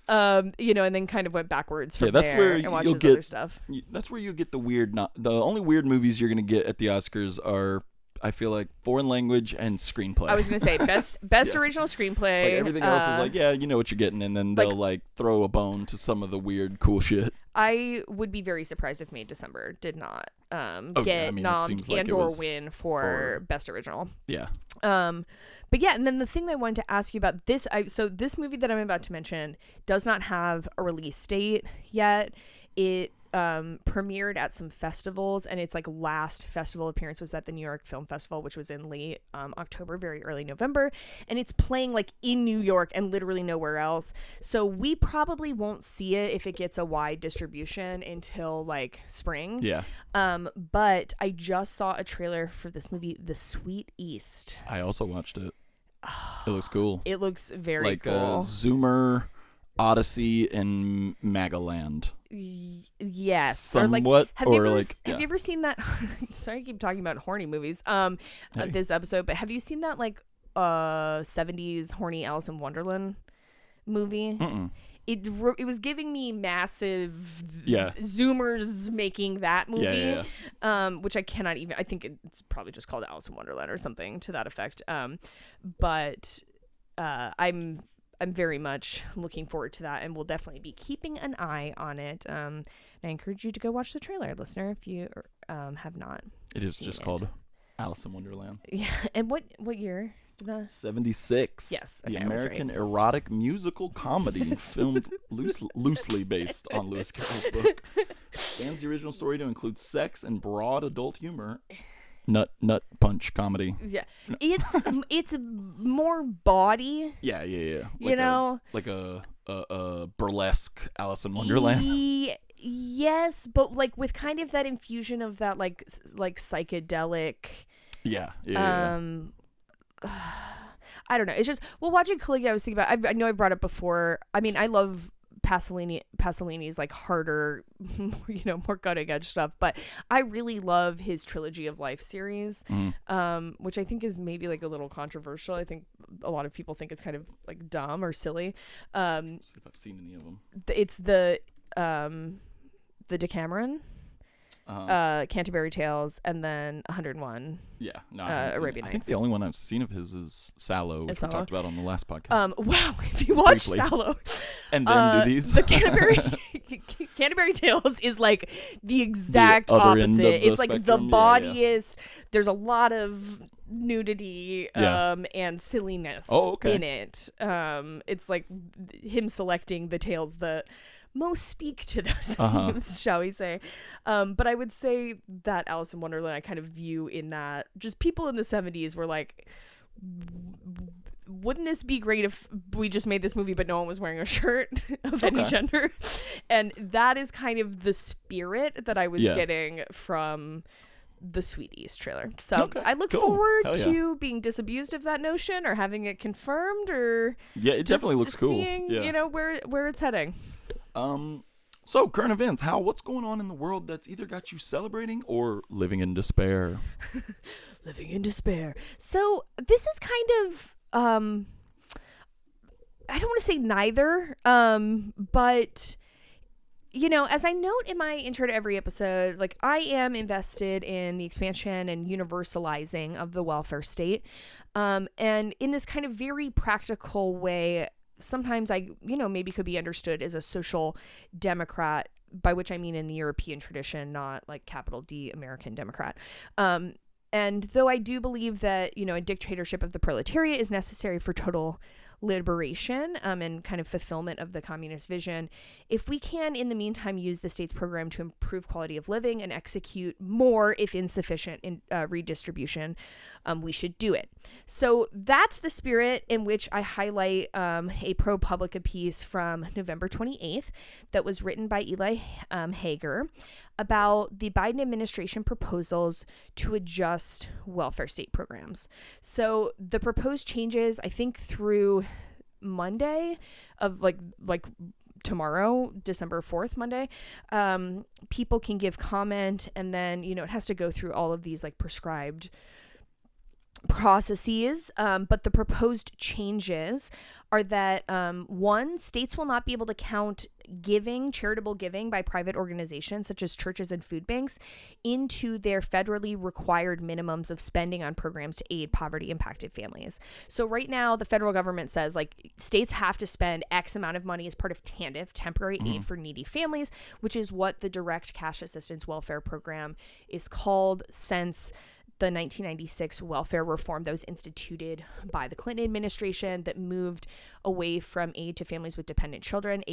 and then kind of went backwards from that's there where and watched you'll his get other stuff. That's where you get the weird. The only weird movies you're gonna get at the Oscars are, I feel like, foreign language and screenplay. I was gonna say best original screenplay. It's like everything else is like, you know what you're getting, and then they'll like throw a bone to some of the weird, cool shit. I would be very surprised if May December did not get nommed and/or win for Best Original. Yeah. But yeah, and then the thing that I wanted to ask you about this, so this movie that I'm about to mention does not have a release date yet. It premiered at some festivals, and its like last festival appearance was at the New York Film Festival, which was in late October, very early November, and it's playing like in New York and literally nowhere else. So we probably won't see it if it gets a wide distribution until like spring. Yeah. But I just saw a trailer for this movie, The Sweet East. I also watched it. It looks cool. It looks very like cool. Zoomer, Odyssey, and Magaland. Yes. Somewhat. Have you ever seen that? Sorry, I keep talking about horny movies. This episode, but have you seen that like 70s horny Alice in Wonderland movie? Mm-mm. It was giving me massive Zoomers making that movie, which I cannot even. I think it's probably just called Alice in Wonderland or something to that effect. But I'm very much looking forward to that, and we'll definitely be keeping an eye on it. And I encourage you to go watch the trailer, listener, if you have not. It is just called Alice in Wonderland. Yeah, and what year? 76. Yes, the American erotic musical comedy filmed loosely based on Lewis Carroll's book. Spans the original story to include sex and broad adult humor. Nut punch comedy. Yeah, it's more body. Yeah. Like like a burlesque Alice in Wonderland. Yes, but like with kind of that infusion of that like psychedelic. Yeah. I don't know. It's just, well, watching Caligula, I was thinking about, I know I brought it before. I mean, I love Pasolini's like harder, more cutting edge stuff, but I really love his Trilogy of Life series, which I think is maybe like a little controversial. I think a lot of people think it's kind of like dumb or silly. See if I've seen any of them. It's the Decameron. Canterbury Tales, and then 101. Yeah, no, Arabian Nights. I think the only one I've seen of his is Sallow, which we talked about on the last podcast. Wow, if you watch Briefly. Sallow, and then do these, the Canterbury Tales is like the exact opposite. It's like the bodiest. There's a lot of nudity and silliness in it. It's like him selecting the tales that most speak to those themes, shall we say. But I would say that Alice in Wonderland I kind of view in that just people in the 70s were like, wouldn't this be great if we just made this movie but no one was wearing a shirt of any gender? And that is kind of the spirit that I was getting from the Sweet East trailer. So I look forward to being disabused of that notion or having it confirmed, or it definitely looks cool. Seeing, where it's heading. So current events, what's going on in the world that's either got you celebrating or living in despair? Living in despair. So this is kind of, I don't want to say neither, but as I note in my intro to every episode, like I am invested in the expansion and universalizing of the welfare state. And in this kind of very practical way, sometimes I, maybe could be understood as a social democrat, by which I mean in the European tradition, not like capital D American Democrat. And though I do believe that, a dictatorship of the proletariat is necessary for total liberation and kind of fulfillment of the communist vision. If we can, in the meantime, use the state's program to improve quality of living and execute more, if insufficient, in redistribution, we should do it. So that's the spirit in which I highlight a ProPublica piece from November 28th that was written by Eli Hager about the Biden administration proposals to adjust welfare state programs. So the proposed changes, I think through Monday of like tomorrow, December 4th, Monday, people can give comment, and then, it has to go through all of these like prescribed processes, but the proposed changes are that one, states will not be able to count charitable giving by private organizations such as churches and food banks into their federally required minimums of spending on programs to aid poverty impacted families. So right now the federal government says like states have to spend X amount of money as part of TANF, temporary aid for needy families, which is what the direct cash assistance welfare program is called since the 1996 welfare reform that was instituted by the Clinton administration that moved away from aid to families with dependent children,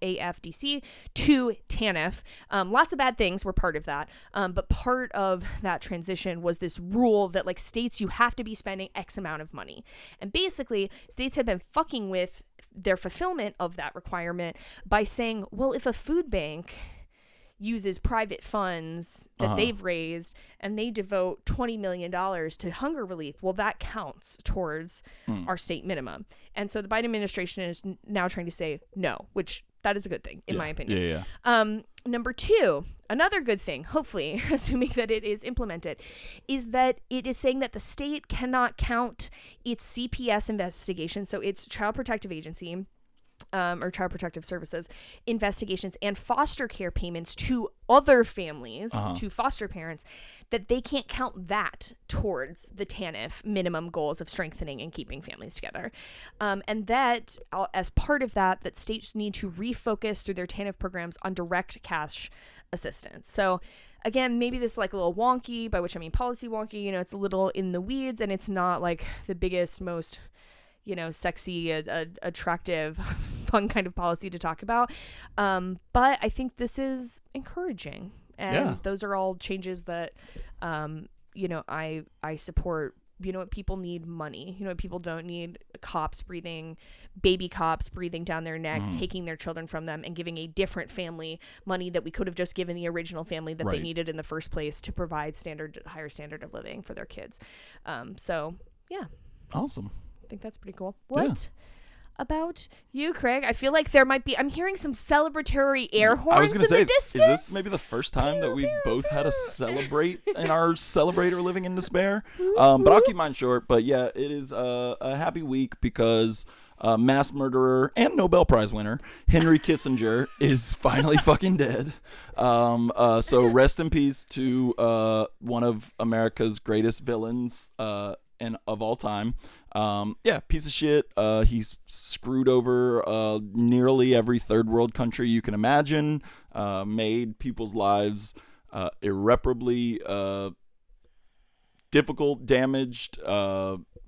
AFDC, to TANF. Lots of bad things were part of that. But part of that transition was this rule that like states, you have to be spending X amount of money. And basically states have been fucking with their fulfillment of that requirement by saying, well, if a food bank uses private funds that they've raised and they devote $20 million to hunger relief, well, that counts towards our state minimum. And so the Biden administration is now trying to say no, which that is a good thing, in my opinion. Number two, another good thing, hopefully, assuming that it is implemented, is that it is saying that the state cannot count its CPS investigation, so its Child Protective Agency, or Child Protective Services investigations and foster care payments to other families, to foster parents, that they can't count that towards the TANF minimum goals of strengthening and keeping families together. And that, as part of that, that states need to refocus through their TANF programs on direct cash assistance. So again, maybe this is like a little wonky, by which I mean policy wonky, it's a little in the weeds and it's not like the biggest, most sexy, attractive, fun kind of policy to talk about. But I think this is encouraging. And those are all changes that, I support. People need money. People don't need baby cops breathing down their neck, taking their children from them and giving a different family money that we could have just given the original family that they needed in the first place to provide higher standard of living for their kids. Awesome. I think that's pretty cool. What about you, Craig? I feel like there might be, I'm hearing some celebratory air horns in the distance. Is this maybe the first time that we both had to celebrate in our Celebrate or Living in Despair? But I'll keep mine short. But yeah, it is a happy week because mass murderer and Nobel Prize winner Henry Kissinger is finally fucking dead. So rest in peace to one of America's greatest villains and of all time. Piece of shit. He's screwed over nearly every third world country you can imagine, made people's lives irreparably difficult, damaged,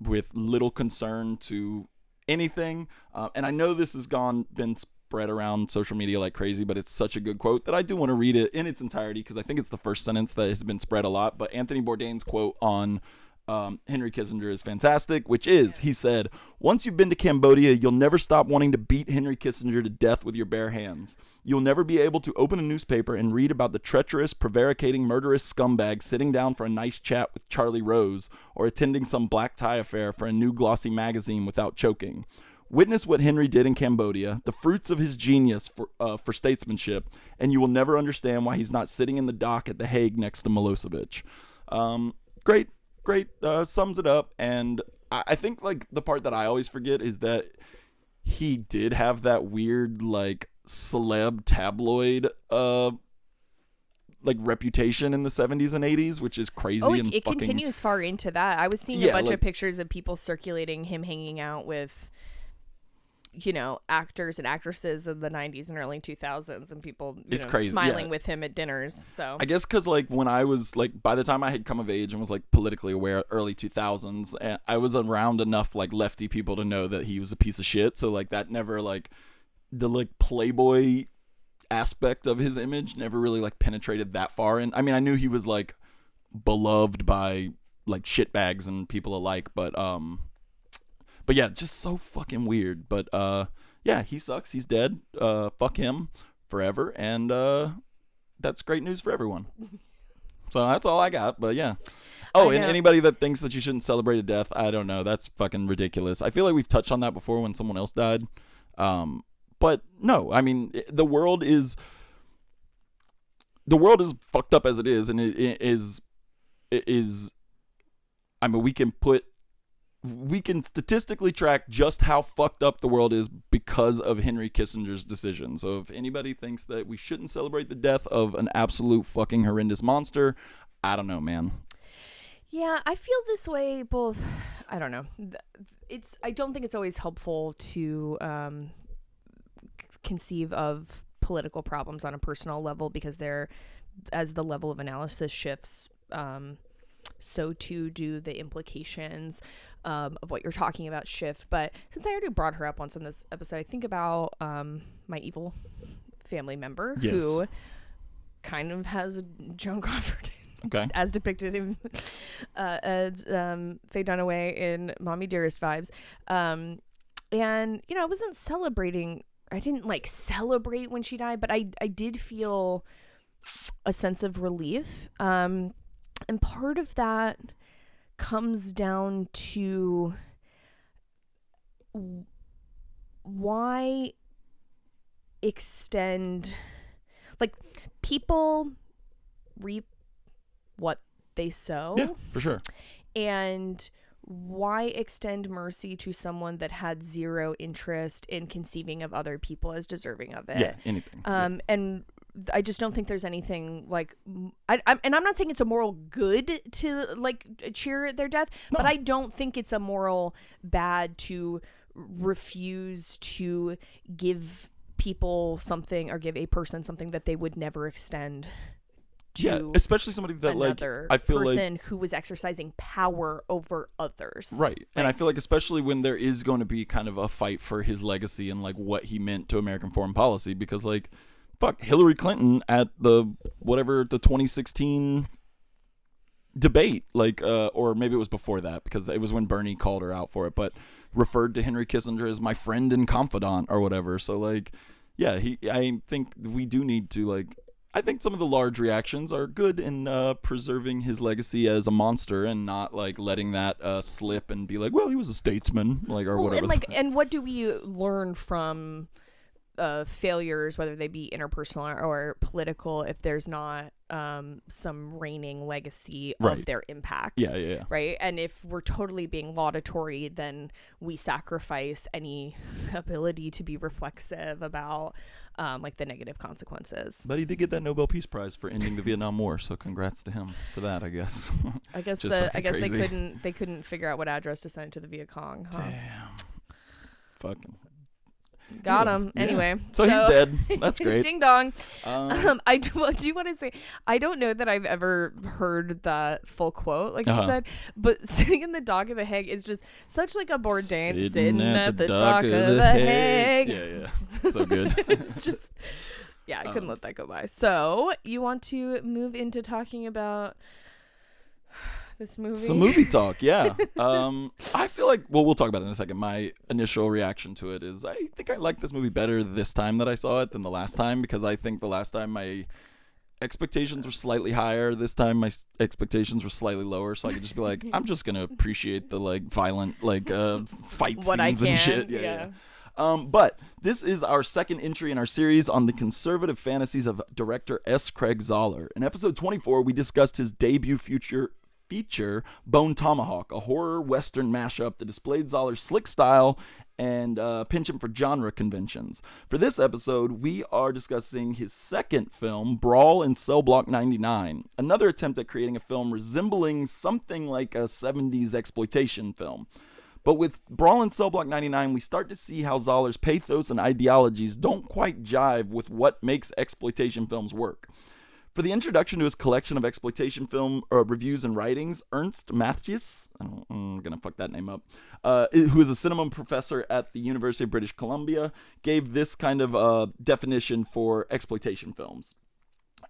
with little concern to anything. And I know this has been spread around social media like crazy, but it's such a good quote that I do want to read it in its entirety because I think it's the first sentence that has been spread a lot. But Anthony Bourdain's quote on Henry Kissinger is fantastic, which is, he said, "Once you've been to Cambodia, you'll never stop wanting to beat Henry Kissinger to death with your bare hands. You'll never be able to open a newspaper and read about the treacherous, prevaricating, murderous scumbag sitting down for a nice chat with Charlie Rose or attending some black tie affair for a new glossy magazine without choking. Witness what Henry did in Cambodia, the fruits of his genius for statesmanship, and you will never understand why he's not sitting in the dock at The Hague next to Milosevic." Great, sums it up. And I think like the part that I always forget is that he did have that weird like celeb tabloid like reputation in the 70s and 80s, which is crazy. It continues far into that. I was seeing a bunch of pictures of people circulating him hanging out with actors and actresses of the 90s and early 2000s and people It's crazy, smiling yeah. with him at dinners. So I guess because like when I was like, by the time I had come of age and was like politically aware, early 2000s, and I was around enough like lefty people to know that he was a piece of shit. So like that never like the like Playboy aspect of his image never really like penetrated that far. And I mean, I knew he was like beloved by like shitbags and people alike, but yeah, just so fucking weird. But yeah, he sucks. He's dead. Fuck him forever. And that's great news for everyone. So that's all I got. But yeah. Oh, and anybody that thinks that you shouldn't celebrate a death, I don't know. That's fucking ridiculous. I feel like we've touched on that before when someone else died. But no, I mean, the world is fucked up as it is, and it is. I mean, we can statistically track just how fucked up the world is because of Henry Kissinger's decision. So if anybody thinks that we shouldn't celebrate the death of an absolute fucking horrendous monster, I don't know, man. Yeah, I feel this way both. I don't know. I don't think it's always helpful to conceive of political problems on a personal level because as the level of analysis shifts, so too do the implications of what you're talking about shift. But since I already brought her up once in this episode, I think about my evil family member who kind of has a Joan Crawford as depicted in as Faye Dunaway in Mommy Dearest vibes. And I wasn't celebrating. I didn't like celebrate when she died, but I did feel a sense of relief. And part of that comes down to why extend, like, people reap what they sow. Yeah, for sure. And why extend mercy to someone that had zero interest in conceiving of other people as deserving of it? Yeah, anything. And I just don't think there's anything like and I'm not saying it's a moral good to like cheer their death, but I don't think it's a moral bad to refuse to give people something or give a person something that they would never extend to, especially somebody that like I feel person like who was exercising power over others, right? And I feel like especially when there is going to be kind of a fight for his legacy and like what he meant to American foreign policy, because like fuck, Hillary Clinton at the 2016 debate, like or maybe it was before that because it was when Bernie called her out for it, but referred to Henry Kissinger as my friend and confidant or whatever. So like yeah, I think we do need to like, I think some of the large reactions are good in preserving his legacy as a monster and not like letting that slip and be like, well, he was a statesman, like, or whatever. And like, and what do we learn from failures, whether they be interpersonal or political, if there's not some reigning legacy of their impact? Yeah. Right. And if we're totally being laudatory, then we sacrifice any ability to be reflexive about like the negative consequences. But he did get that Nobel Peace Prize for ending the Vietnam War, so congrats to him for that, I guess. I guess they couldn't figure out what address to send it to the Viet Cong. Huh? Damn. Fucking got him. Yeah. Anyway, so he's dead. That's great. Ding dong. I do want to say, I don't know that I've ever heard that full quote, like you said, but sitting in the dock of the Hague is just such like a Bourdain sitting at the dock of the Hague. Yeah. So good. It's just, yeah, I couldn't let that go by. So you want to move into talking about this movie? Some movie talk, yeah. I feel like, well, we'll talk about it in a second. My initial reaction to it is I think I like this movie better this time that I saw it than the last time, because I think the last time my expectations were slightly higher. This time my expectations were slightly lower, so I could just be like, I'm just going to appreciate the like violent like fight scenes and shit. Yeah. But this is our second entry in our series on the conservative fantasies of director S. Craig Zahler. In episode 24, we discussed his debut feature, Bone Tomahawk, a horror western mashup that displayed Zahler's slick style and penchant for genre conventions. For this episode, we are discussing his second film, Brawl in Cell Block 99, another attempt at creating a film resembling something like a 70s exploitation film. But with Brawl in Cell Block 99, we start to see how Zahler's pathos and ideologies don't quite jive with what makes exploitation films work. For the introduction to his collection of exploitation film reviews and writings, Ernst Mathias, I'm going to fuck that name up, who is a cinema professor at the University of British Columbia, gave this kind of definition for exploitation films.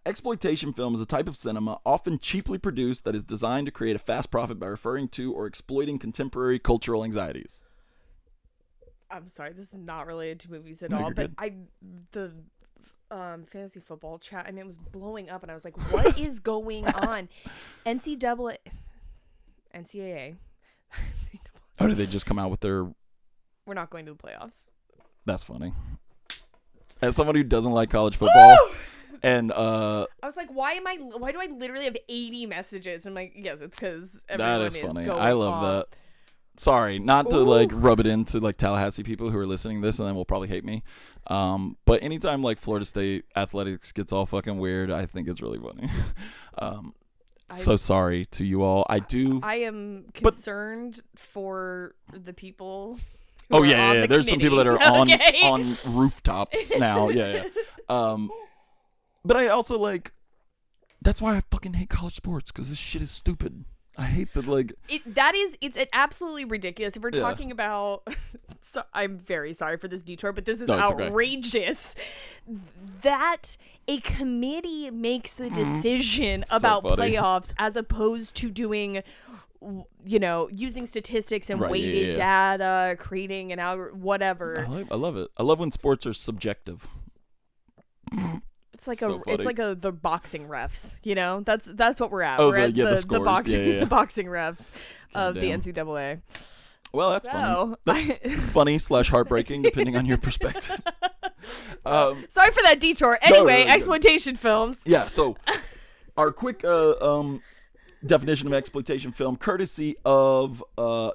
Exploitation film is a type of cinema often cheaply produced that is designed to create a fast profit by referring to or exploiting contemporary cultural anxieties. I'm sorry, this is not related to movies at No, all, you're but good. the fantasy football chat, I mean, it was blowing up, and I was like, what is going on? NCAA. Oh, did they just come out with their... We're not going to the playoffs. That's funny. As someone who doesn't like college football... Woo! And I was like, why do I literally have 80 messages? I'm like, yes, it's because everyone that is funny. going I love off. that. Sorry, not to Ooh. like rub it into like Tallahassee people who are listening to this and then will probably hate me. But anytime like Florida State athletics gets all fucking weird, I think it's really funny. So sorry to you all. I am concerned for the people. Oh yeah. There's some people that are okay. on rooftops now. Yeah. But I also like. That's why I fucking hate college sports, because this shit is stupid. I hate that, like... It's absolutely ridiculous. If we're talking about... So, I'm very sorry for this detour, but this is outrageous. Okay. That a committee makes a decision about playoffs as opposed to doing... using statistics and weighted data, creating an algorithm, whatever. I love it. I love when sports are subjective. It's like the boxing refs, That's what we're at. Oh, we're at the boxing, the boxing refs of the NCAA. Well, that's funny. That's funny / heartbreaking, depending on your perspective. Sorry for that detour. Anyway, exploitation films. Yeah. So, our quick definition of exploitation film, courtesy of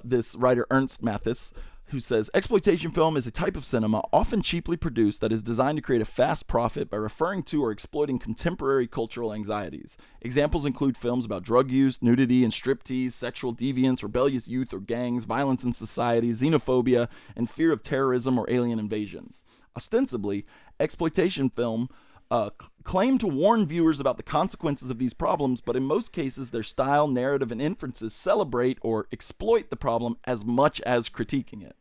this writer Ernst Mathias, who says, exploitation film is a type of cinema often cheaply produced that is designed to create a fast profit by referring to or exploiting contemporary cultural anxieties. Examples include films about drug use, nudity and striptease, sexual deviance, rebellious youth or gangs, violence in society, xenophobia, and fear of terrorism or alien invasions. Ostensibly, exploitation film claim to warn viewers about the consequences of these problems, but in most cases their style, narrative, and inferences celebrate or exploit the problem as much as critiquing it.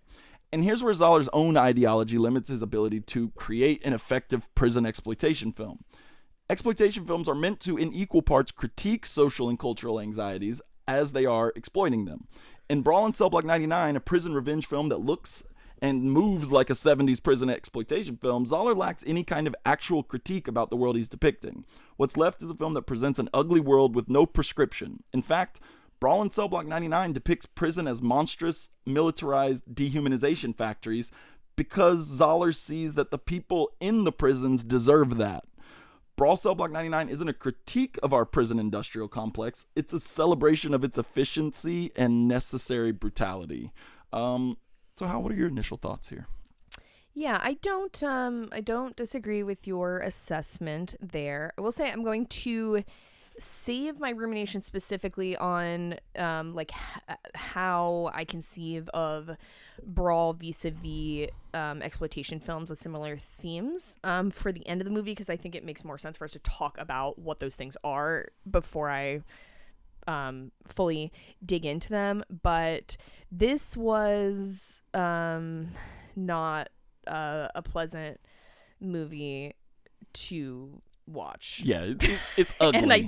And here's where Zahler's own ideology limits his ability to create an effective prison exploitation film. Exploitation films are meant to, in equal parts, critique social and cultural anxieties as they are exploiting them. In Brawl in Cell Block 99, a prison revenge film that looks and moves like a 70s prison exploitation film, Zahler lacks any kind of actual critique about the world he's depicting. What's left is a film that presents an ugly world with no prescription. In fact, Brawl in Cell Block 99 depicts prison as monstrous, militarized dehumanization factories because Zahler sees that the people in the prisons deserve that. Brawl Cell Block 99 isn't a critique of our prison industrial complex. It's a celebration of its efficiency and necessary brutality. So what are your initial thoughts here? Yeah, I don't disagree with your assessment there. I will say I'm going to save my rumination specifically on how I conceive of Brawl vis-a-vis exploitation films with similar themes for the end of the movie, because I think it makes more sense for us to talk about what those things are before I fully dig into them. But this was not a pleasant movie to watch. Yeah, it's ugly. And I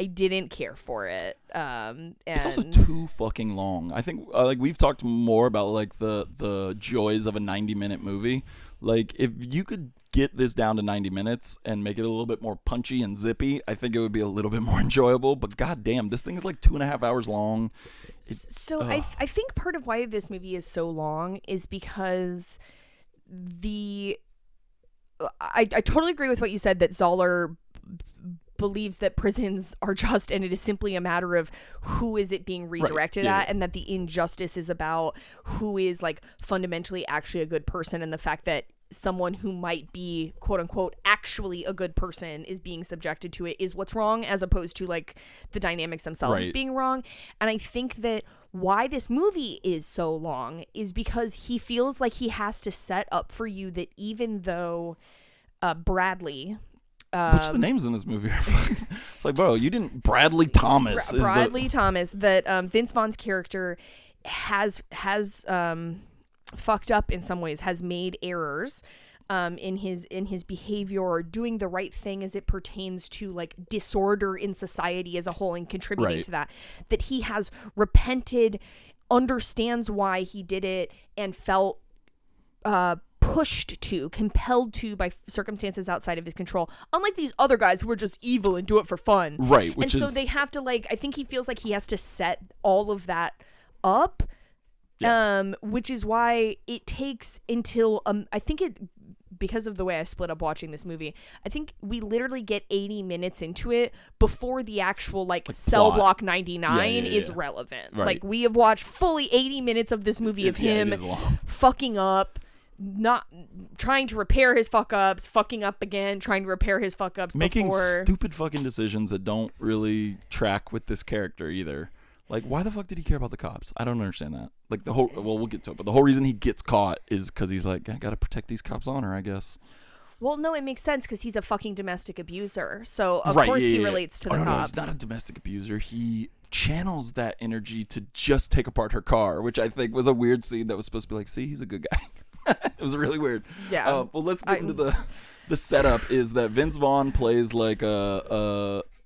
didn't care for it. And it's also too fucking long. I think we've talked more about like the joys of a 90-minute movie. Like, if you could get this down to 90 minutes and make it a little bit more punchy and zippy, I think it would be a little bit more enjoyable. But goddamn, this thing is like 2.5 hours long. I think part of why this movie is so long is because I totally agree with what you said, that Zahler believes that prisons are just, and it is simply a matter of who is it being redirected at, and that the injustice is about who is like fundamentally actually a good person, and the fact that someone who might be quote unquote actually a good person is being subjected to it is what's wrong, as opposed to like the dynamics themselves being wrong. And I think that why this movie is so long is because he feels like he has to set up for you that even though Bradley, which the names in this movie are fucking, it's like, bro, you didn't Bradley Thomas. Thomas, that Vince Vaughn's character has fucked up in some ways, has made errors in his behavior or doing the right thing as it pertains to like disorder in society as a whole and contributing to that he has repented, understands why he did it, and felt compelled to by circumstances outside of his control, unlike these other guys who are just evil and do it for fun, right? So they have to I think he feels like he has to set all of that up, which is why it takes until I think it, because of the way I split up watching this movie, I think we literally get 80 minutes into it before the actual Cell Block 99 is relevant. Right. Like, we have watched fully 80 minutes of this movie of him fucking up, not trying to repair his fuck ups, fucking up again, trying to repair his fuck ups, making stupid fucking decisions that don't really track with this character either. Like, why the fuck did he care about the cops? I don't understand that. Like, we'll get to it, but the whole reason he gets caught is because he's like, I gotta protect these cops' honor, I guess. Well, no, it makes sense because he's a fucking domestic abuser. So, of course, he relates to the cops. No, he's not a domestic abuser. He channels that energy to just take apart her car, which I think was a weird scene that was supposed to be like, see, he's a good guy. It was really weird. Yeah. Well, let's get into the setup. Is that Vince Vaughn plays like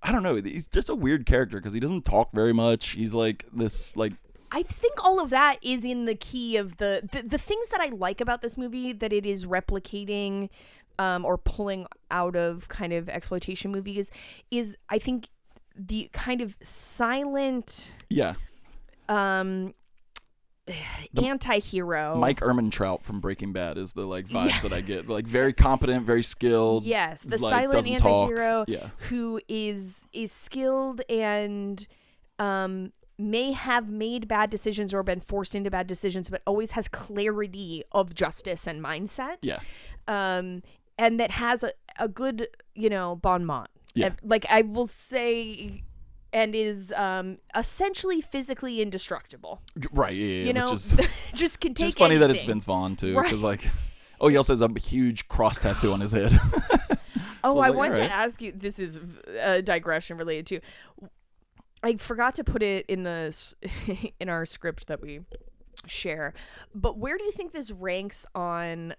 I don't know. He's just a weird character because he doesn't talk very much. He's like this, like. I think all of that is in the key of the things that I like about this movie, that it is replicating or pulling out of kind of exploitation movies, is I think the kind of silent. Yeah. Anti-hero Mike Ehrmantraut from Breaking Bad is the vibes that I get, like very competent, very skilled. Yes, the silent anti-hero who is skilled and may have made bad decisions or been forced into bad decisions, but always has clarity of justice and mindset. Yeah. And that has a good bon mot. Yeah. Like, I will say. And is essentially physically indestructible. Right, yeah. Which is just can take just funny anything. that it's Vince Vaughn, too. Because, he also has a huge cross tattoo on his head. So I want to ask you, this is a digression related to, I forgot to put it in in our script that we share, but where do you think this ranks on,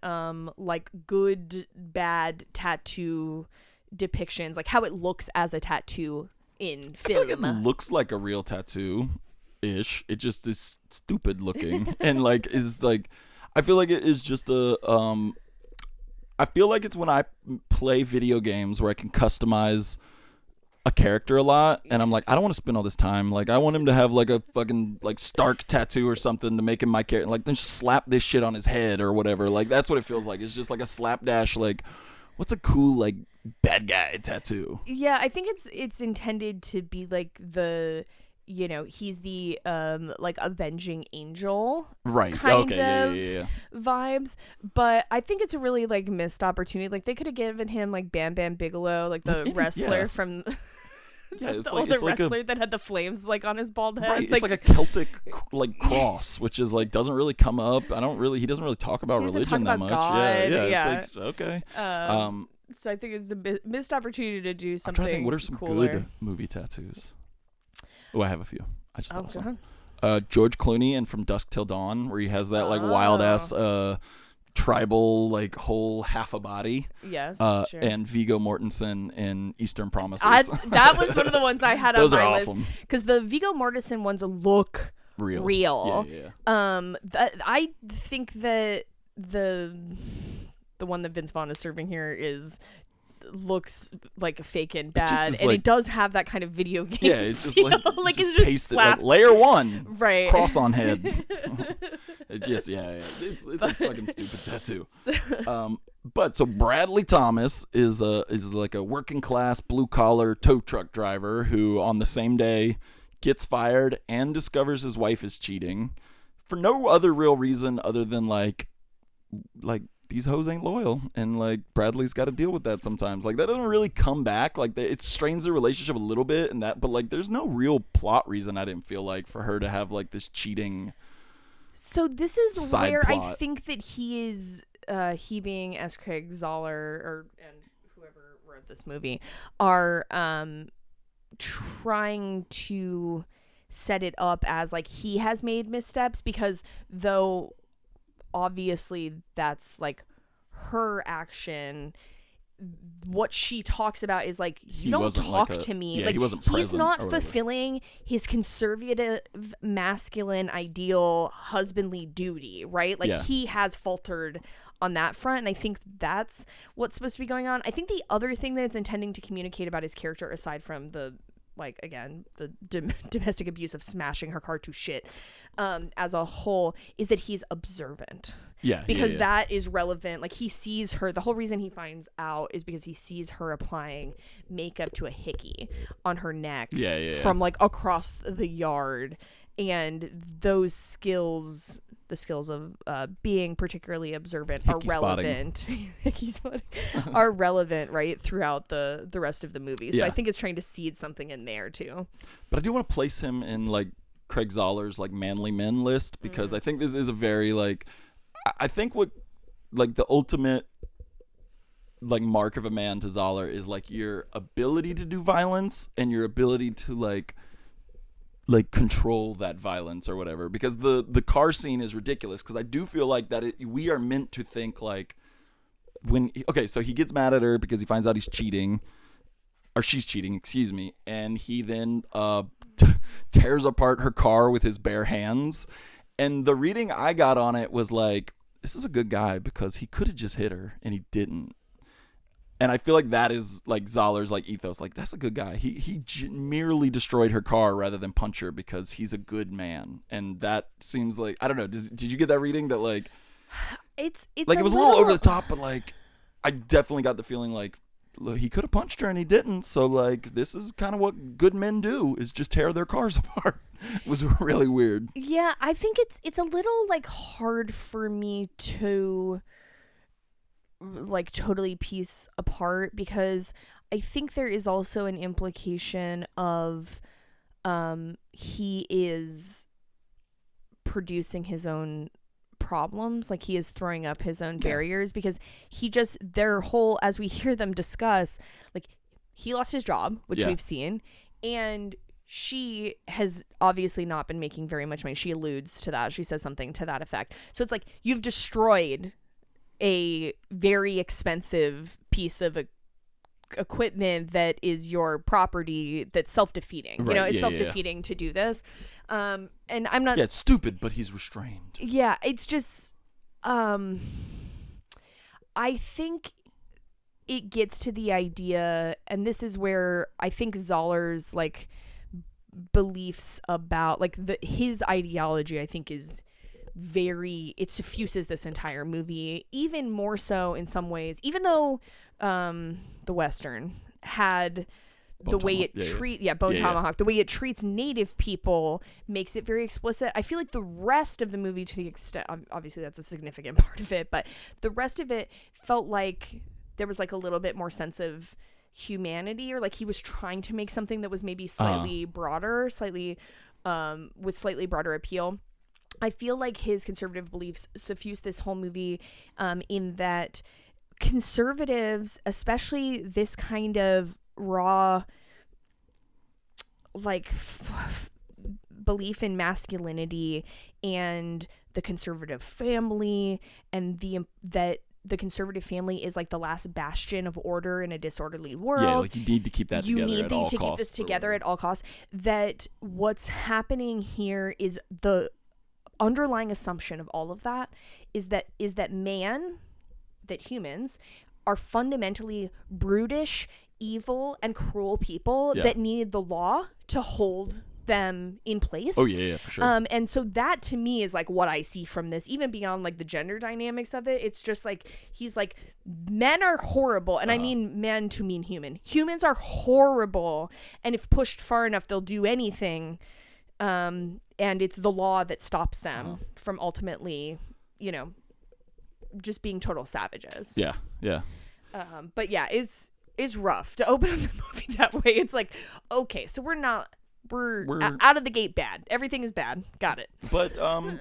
good, bad tattoo depictions? Like, how it looks as a tattoo in film. I feel like it looks like a real tattoo-ish. It just is stupid looking and is I feel like it is just I feel like it's when I play video games where I can customize a character a lot, and I'm like, I don't want to spend all this time. Like, I want him to have a fucking Stark tattoo or something to make him my character. Then just slap this shit on his head or whatever. That's what it feels like. It's just like a slapdash. What's a cool bad guy tattoo? Yeah, I think it's intended to be he's the avenging angel, right? Kind of vibes. But I think it's a really missed opportunity. They could have given him Bam Bam Bigelow, the wrestler from. Yeah, the older wrestler that had the flames on his bald head. Right, it's like a Celtic cross, which is doesn't really come up. He doesn't really talk about religion that much. God. Yeah. It's okay. So I think it's a missed opportunity to do something. I'm trying to think, what are some cooler. good movie tattoos? Oh, I have a few. I just thought of some. George Clooney and From Dusk Till Dawn, where he has that wild ass tribal whole half a body. Yes, sure. And Viggo Mortensen in Eastern Promises. That was one of the ones I had on my list. Those are awesome. Because the Viggo Mortensen ones look real. Yeah. I think that the one that Vince Vaughn is serving here looks fake and bad, and it does have that kind of video game. Yeah, it's just it's just pasted layer 1 right, cross on head. It's a fucking stupid tattoo. But so Bradley Thomas is a working class blue collar tow truck driver who on the same day gets fired and discovers his wife is cheating for no other real reason other than these these hoes ain't loyal, and like Bradley's got to deal with that sometimes. Like that doesn't really come back. Like it strains the relationship a little bit, and that, but like there's no real plot reason, I didn't feel like, for her to have like this cheating. So this is Side where plot. I think that he is, he being S. Craig Zahler and whoever wrote this movie are trying to set it up as like he has made missteps, because though obviously that's like her action, what she talks about is like, you don't talk to me. Yeah, like he wasn't he's present not or whatever. fulfilling his conservative masculine ideal husbandly duty, right? Like Yeah. he has faltered on that front, and I think that's what's supposed to be going on. I think the other thing that it's intending to communicate about his character, aside from the like again the domestic abuse of smashing her car to shit as a whole, is that he's observant. Yeah, Because that is relevant. Like he sees her, the whole reason he finds out is because he sees her applying makeup to a hickey on her neck from like across the yard, and those skills, the skills of being particularly observant, hickey are relevant. Hickey spotting are relevant, right, throughout the rest of the movie. So I think it's trying to seed something in there too. But I do want to place him in like Craig Zahler's like manly men list, because I think this is a very like, I think what like the ultimate like mark of a man to Zahler is like your ability to do violence and your ability to like control that violence or whatever. Because the car scene is ridiculous, because I do feel like that we are meant to think like when so he gets mad at her because he finds out he's cheating, or she's cheating, excuse me, and he then tears apart her car with his bare hands. And the reading I got on it was like, this is a good guy because he could have just hit her and he didn't. And I feel like that is like Zahler's like ethos. Like, that's a good guy. He merely destroyed her car rather than punch her because he's a good man. And that seems like, I don't know. Did you get that reading that like it's like it was a little over the top, but like I definitely got the feeling like he could have punched her and he didn't. So like this is kind of what good men do, is just tear their cars apart. It was really weird. Yeah, I think it's a little like hard for me to like totally piece apart, because I think there is also an implication of he is producing his own problems, like he is throwing up his own barriers, because he just, their whole, as we hear them discuss, like he lost his job, which we've seen, and she has obviously not been making very much money. She alludes to that. She says something to that effect. So it's like, you've destroyed a very expensive piece of equipment that is your property, that's self-defeating. Right. You know, it's self-defeating to do this. And I'm not... Yeah, it's stupid, but he's restrained. Yeah, it's just... I think it gets to the idea, and this is where I think Zahler's, like, beliefs about, like, his ideology, I think, is very, it suffuses this entire movie, even more so in some ways, even though the Western had the way it Tomahawk, the way it treats Native people makes it very explicit. I feel like the rest of the movie, to the extent, obviously that's a significant part of it, but the rest of it felt like there was like a little bit more sense of humanity, or like he was trying to make something that was maybe slightly broader, slightly with slightly broader appeal. I feel like his conservative beliefs suffuse this whole movie, in that conservatives, especially this kind of raw, like belief in masculinity and the conservative family, and that the conservative family is like the last bastion of order in a disorderly world. Yeah, like you need to keep that together. You need to keep this together at all costs. That what's happening here is the underlying assumption of all of that is that humans are fundamentally brutish, evil, and cruel people that need the law to hold them in place. Oh yeah, for sure. And so that to me is like what I see from this, even beyond like the gender dynamics of it. It's just like, he's like, men are horrible, and I mean men to mean human. Humans are horrible, and if pushed far enough, they'll do anything. And it's the law that stops them from ultimately, you know, just being total savages. Yeah. But yeah, it's rough to open up the movie that way. It's like, okay, so we're out of the gate bad. Everything is bad. Got it. But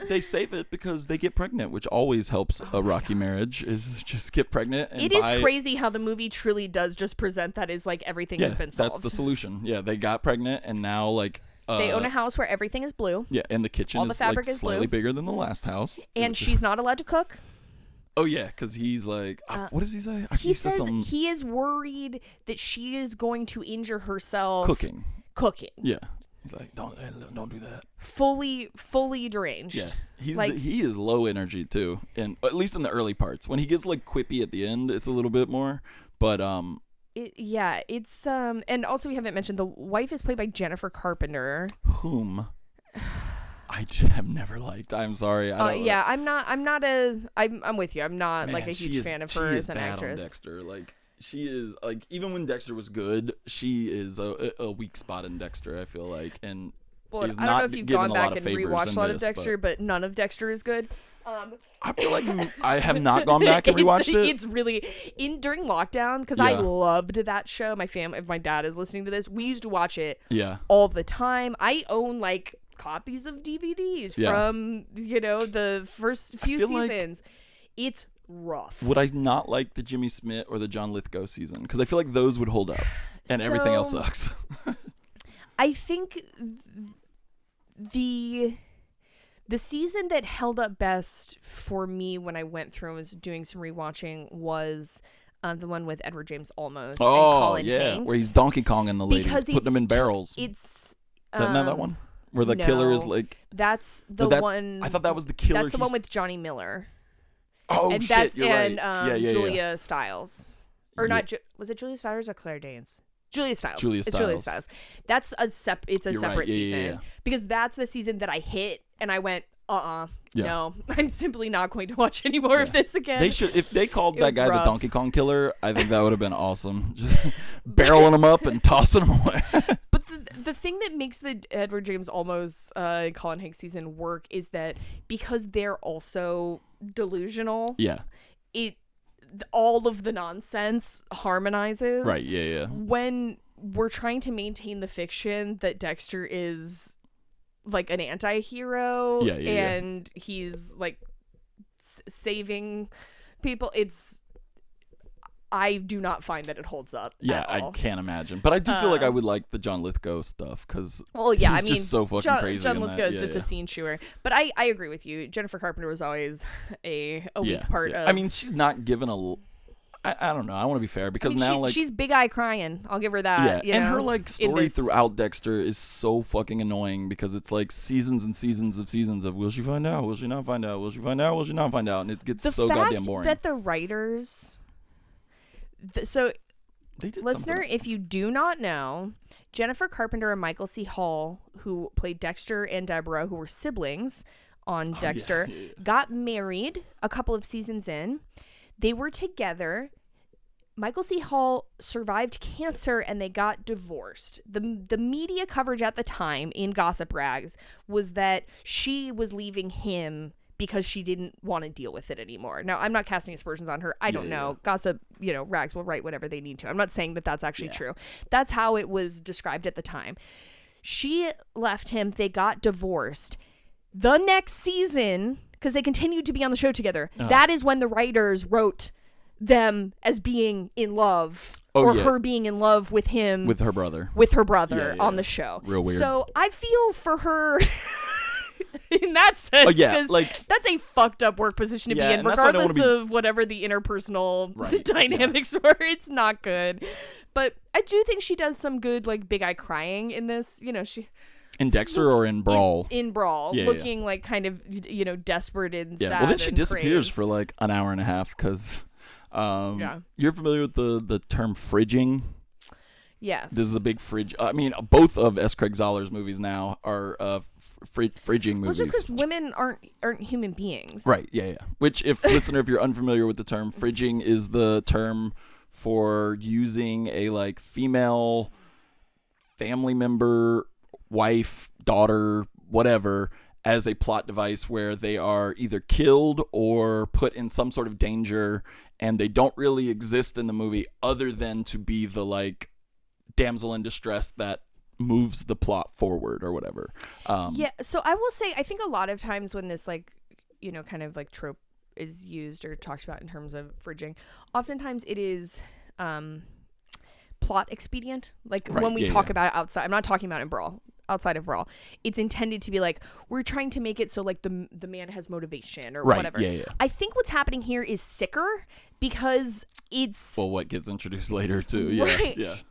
they save it because they get pregnant, which always helps a rocky marriage, is just get pregnant. And it is crazy how the movie truly does just present that as like everything has been solved. That's the solution. Yeah, they got pregnant and now like they own a house where everything is blue. Yeah, and the kitchen All the fabric like is slightly blue. bigger than the last house. And she's not allowed to cook. Oh yeah, because he's like, what does he say? He says he is worried that she is going to injure herself cooking. Yeah. He's like, don't do that. Fully deranged. Yeah, he is low energy too, and at least in the early parts. When he gets like quippy at the end, it's a little bit more. But it's and also we haven't mentioned the wife is played by Jennifer Carpenter, whom I have never liked. I'm sorry. I'm with you. I'm not like a huge fan of her as an actress. On Dexter, like. She is like, even when Dexter was good, she is a weak spot in Dexter, I feel like, and I don't know if you've gone back and rewatched a lot of Dexter, but none of Dexter is good. I feel like I have not gone back and rewatched it. It's really during lockdown because I loved that show. My family, if my dad is listening to this, we used to watch it all the time. I own like copies of DVDs from the first few seasons. It's rough. Would I not like the Jimmy Smith or the John Lithgow season? Because I feel like those would hold up, and everything else sucks. I think the season that held up best for me when I went through and was doing some rewatching was the one with Edward James Olmos and Colin Hanks, where he's Donkey Kong and the ladies, putting them in barrels. It's not that one where the killer is like. That's one. I thought that was the killer. That's the one with Johnny Miller. Oh, and shit, you're right. Julia Stiles. Or not, was it Julia Stiles or Claire Danes? Julia Stiles. Julia Stiles. That's a separate season. Because that's the season that I hit and I went, no, I'm simply not going to watch any more of this again. They should, if they called that guy the Donkey Kong Killer, I think that would have been awesome. Just barreling him up and tossing him away. But the thing that makes the Edward James Olmos Colin Hanks season work is that because they're also delusional, all of the nonsense harmonizes. Right, yeah. When we're trying to maintain the fiction that Dexter is like an anti-hero and he's like saving people, I do not find that it holds up. Yeah, I can't imagine. But I do feel like I would like the John Lithgow stuff because he's just so fucking crazy. John Lithgow is just a scene chewer. But I agree with you. Jennifer Carpenter was always a weak part of. I mean, she's not given a. I don't know. I want to be fair because now she's big eye crying. I'll give her that. Yeah, and her like story throughout Dexter is so fucking annoying because it's like seasons and seasons of will she find out? Will she not find out? Will she find out? Will she not find out? And it gets so goddamn boring. That the writers. So, listener, if you do not know, Jennifer Carpenter and Michael C. Hall, who played Dexter and Deborah, who were siblings on Dexter, got married a couple of seasons in. They were together. Michael C. Hall survived cancer and they got divorced. The media coverage at the time in Gossip Rags was that she was leaving him because she didn't want to deal with it anymore. Now, I'm not casting aspersions on her. I don't know. Gossip, Rags will write whatever they need to. I'm not saying that that's actually true. That's how it was described at the time. She left him. They got divorced. The next season, because they continued to be on the show together, that is when the writers wrote them as being in love her being in love with him. With her brother. On the show. Real weird. So I feel for her... in that sense, because that's a fucked up work position to be in, regardless of whatever the interpersonal dynamics were. It's not good. But I do think she does some good, like, big eye crying in this. She in Dexter or in Brawl? In Brawl, looking like kind of, desperate and sad. Well, then she disappears for like an hour and a half because you're familiar with the term fridging? Yes. This is a big fridge. I mean, both of S. Craig Zahler's movies now are fridging movies. Well, just because women aren't human beings. Right, yeah. Which, if you're unfamiliar with the term, fridging is the term for using a, like, female family member, wife, daughter, whatever, as a plot device where they are either killed or put in some sort of danger, and they don't really exist in the movie other than to be the like damsel in distress that moves the plot forward or whatever. Yeah, so I will say, I think a lot of times when this like, you know, kind of like trope is used or talked about in terms of fridging, oftentimes it is plot expedient. Like when we talk about it outside, I'm not talking about in Brawl. Outside of Brawl, it's intended to be like, we're trying to make it so like the man has motivation or whatever. I think what's happening here is sicker because it's what gets introduced later too.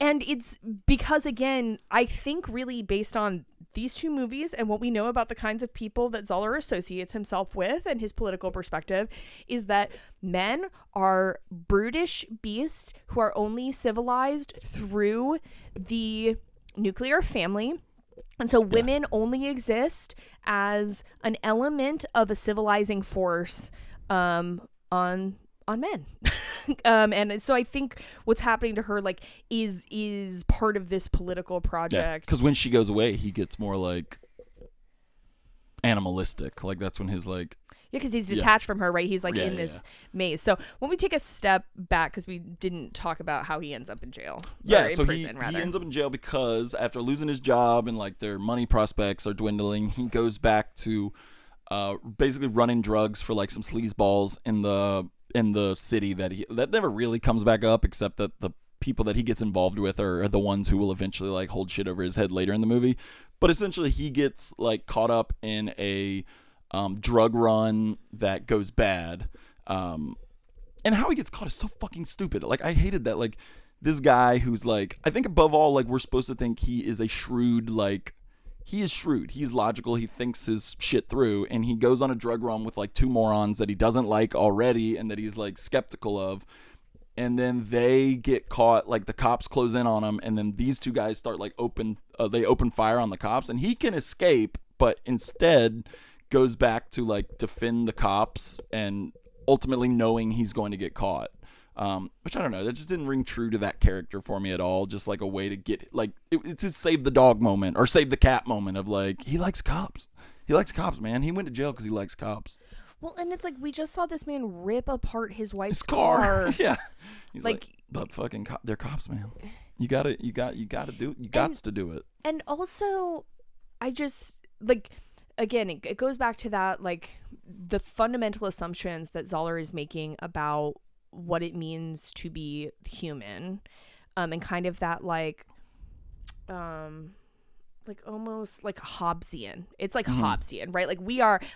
And it's because, again, I think really based on these two movies and what we know about the kinds of people that Zahler associates himself with and his political perspective, is that men are brutish beasts who are only civilized through the nuclear family. And so women only exist as an element of a civilizing force on men. And so I think what's happening to her like is part of this political project. Because when she goes away, he gets more like animalistic. Like that's when his like... Yeah, because he's detached from her, right? He's like in this maze. So when we take a step back, because we didn't talk about how he ends up in jail. Yeah, so he ends up in jail because after losing his job and like their money prospects are dwindling, he goes back to basically running drugs for like some sleazeballs in the city that never really comes back up, except that the people that he gets involved with are the ones who will eventually like hold shit over his head later in the movie. But essentially he gets like caught up in a drug run that goes bad, and how he gets caught is so fucking stupid. Like I hated that. Like this guy who's like, I think above all, like we're supposed to think he is a shrewd, like he is shrewd, he's logical, he thinks his shit through, and he goes on a drug run with like two morons that he doesn't like already and that he's like skeptical of, and then they get caught, like the cops close in on him, and then these two guys start like they open fire on the cops, and he can escape, but instead goes back to like defend the cops and ultimately knowing he's going to get caught, which I don't know, that just didn't ring true to that character for me at all. Just like a way to get like it's his save the dog moment or save the cat moment of like, he likes cops, man, he went to jail because he likes cops. Well, and it's like we just saw this man rip apart his wife's car. Yeah, he's like but fucking they're cops, man, you gotta do it, you got to do it. And also I just like, again, it goes back to that, like, the fundamental assumptions that Zahler is making about what it means to be human, and kind of that, like almost like Hobbesian. It's like Hobbesian, right? Like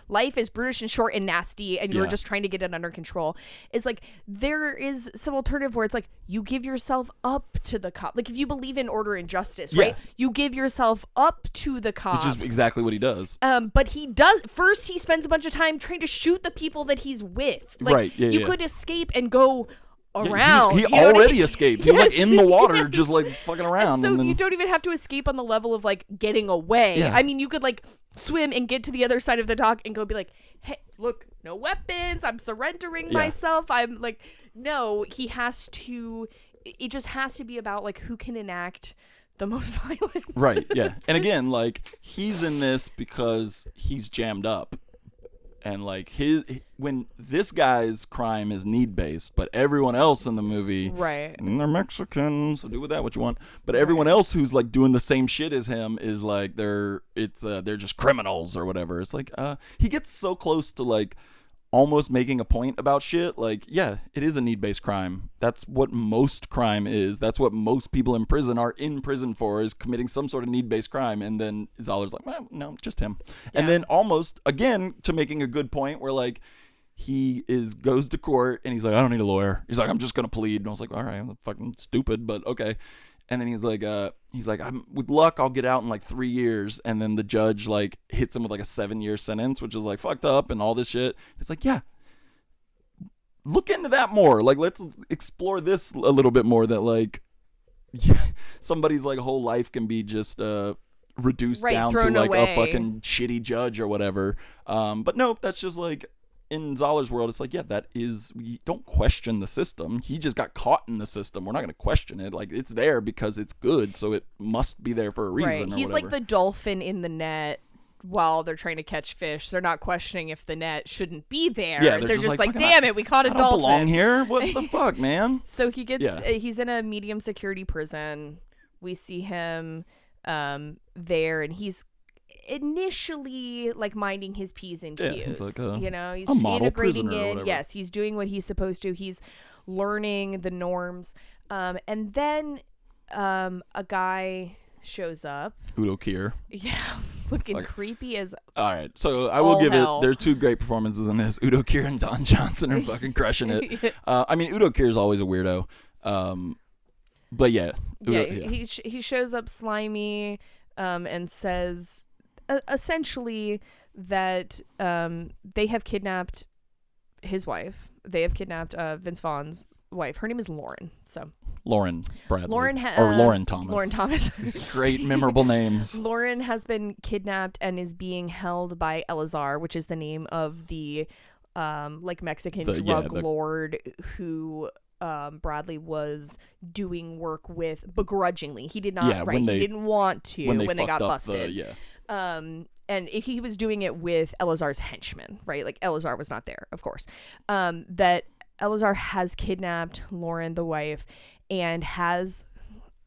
life is brutish and short and nasty, and you're just trying to get it under control. It's like there is some alternative where it's like you give yourself up to the cop. Like if you believe in order and justice, right? You give yourself up to the cops. Which is exactly what he does. But he does first. He spends a bunch of time trying to shoot the people that he's with. Like, right. Yeah. You could escape and go around. He already escaped. He was like in the water, just like fucking around. And so you don't even have to escape on the level of like getting away. I mean, you could like swim and get to the other side of the dock and go be like, hey, look, no weapons, I'm surrendering myself. I'm like, no, he has to, it just has to be about like who can enact the most violence. Right. Yeah. And again, like he's in this because he's jammed up. And like when this guy's crime is need based, but everyone else in the movie, right? And they're Mexican, so do with that what you want. But everyone else who's like doing the same shit as him is like they're just criminals or whatever. It's like he gets so close to like almost making a point about shit. Like, yeah, it is a need based crime. That's what most crime is. That's what most people in prison are in prison for, is committing some sort of need based crime. And then Zahler's like, well, no, just him. Yeah. And then almost again to making a good point where like he goes to court and he's like, I don't need a lawyer. He's like, I'm just gonna plead. And I was like, all right, I'm fucking stupid, but okay. And then he's like, I'm with luck, I'll get out in like 3 years. And then the judge like hits him with like a 7-year sentence, which is like fucked up and all this shit. It's like, yeah, look into that more. Like, let's explore this a little bit more. That like, somebody's like whole life can be just reduced down to like a fucking shitty judge or whatever. But no, that's just like, in Zahler's world, it's like, yeah, we don't question the system. He just got caught in the system. We're not going to question it. Like, it's there because it's good, so it must be there for a reason. Right. He's like the dolphin in the net. while they're trying to catch fish. They're not questioning if the net shouldn't be there. Yeah, they're just like, "Fucking, damn it, we caught a I don't dolphin. belong here. What the fuck, man?" So he gets he's in a medium security prison. We see him there, and he's initially like minding his P's and Q's. He's like he's a model integrating prisoner or in. whatever. Yes, he's doing what he's supposed to. He's learning the norms. And then a guy shows up. Udo Kier. Yeah, looking creepy as all right. So I will give hell. it. There's two great performances in this. Udo Kier and Don Johnson are fucking crushing it. I mean, Udo Kier is always a weirdo. But yeah. He shows up slimy, and says essentially that they have kidnapped his wife. They have kidnapped Vince Vaughn's wife. Her name is Lauren. So Lauren Bradley. Lauren Thomas. Lauren Thomas. These great memorable names. Lauren has been kidnapped and is being held by Elazar, which is the name of the Mexican drug lord who Bradley was doing work with begrudgingly. He did not he didn't want to when they got busted. And he was doing it with Elazar's henchmen, right? Like Elazar was not there, of course. That Elazar has kidnapped Lauren, the wife, and has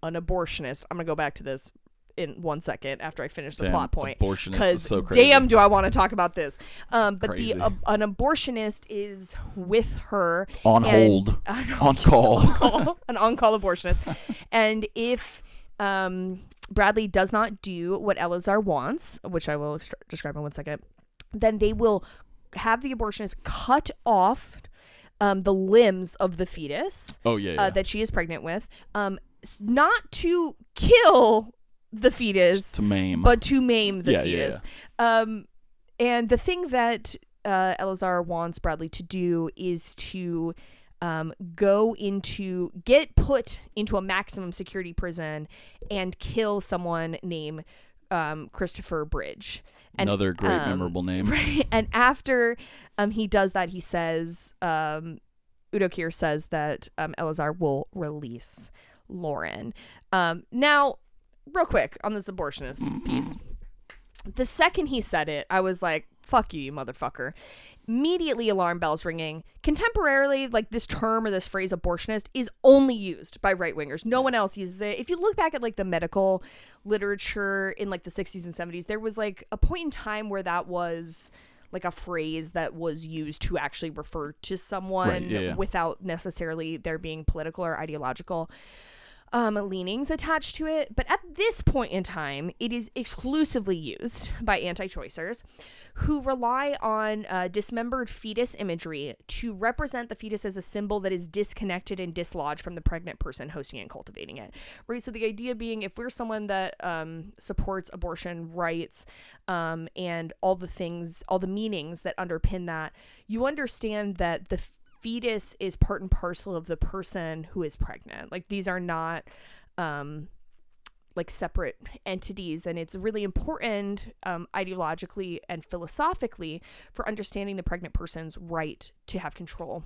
an abortionist. I'm gonna go back to this in 1 second after I finish the plot point, because so crazy. Damn, do I want to talk about this? But an abortionist is with her on hold, on call, an on-call abortionist, and if Bradley does not do what Elazar wants, which I will describe in 1 second, then they will have the abortionist cut off the limbs of the fetus that she is pregnant with, not to kill the fetus, but to maim the fetus. And the thing that Elazar wants Bradley to do is to get put into a maximum security prison and kill someone named Christopher Bridge. And, another great memorable name. Right. And after he does that, he says, Udo Kier says that Elazar will release Lauren. Now, real quick on this abortionist piece. The second he said it, I was like, fuck you motherfucker. Immediately alarm bells ringing. Contemporarily, like this term or this phrase abortionist is only used by right-wingers. No one else uses it. If you look back at like the medical literature in like the 60s and 70s, there was like a point in time where that was like a phrase that was used to actually refer to someone without necessarily there being political or ideological leanings attached to it. But at this point in time, it is exclusively used by anti-choicers who rely on dismembered fetus imagery to represent the fetus as a symbol that is disconnected and dislodged from the pregnant person hosting and cultivating it. Right. So the idea being, if we're someone that supports abortion rights and all the meanings that underpin that, you understand that the fetus is part and parcel of the person who is pregnant. Like these are not like separate entities, and it's really important ideologically and philosophically for understanding the pregnant person's right to have control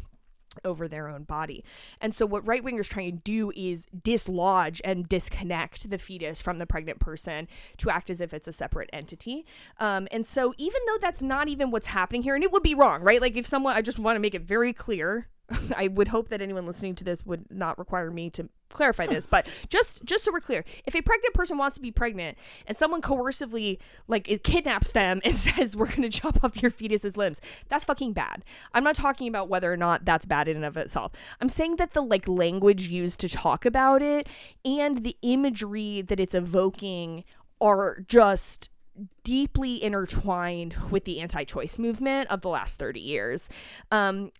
over their own body. And so what right-wingers trying to do is dislodge and disconnect the fetus from the pregnant person to act as if it's a separate entity. And so even though that's not even what's happening here, and it would be wrong, right? Like if someone, I just want to make it very clear, I would hope that anyone listening to this would not require me to clarify this, but just so we're clear, if a pregnant person wants to be pregnant and someone coercively like it kidnaps them and says we're going to chop off your fetus's limbs, that's fucking bad. I'm not talking about whether or not that's bad in and of itself. I'm saying that the like language used to talk about it and the imagery that it's evoking are just deeply intertwined with the anti-choice movement of the last 30 years. And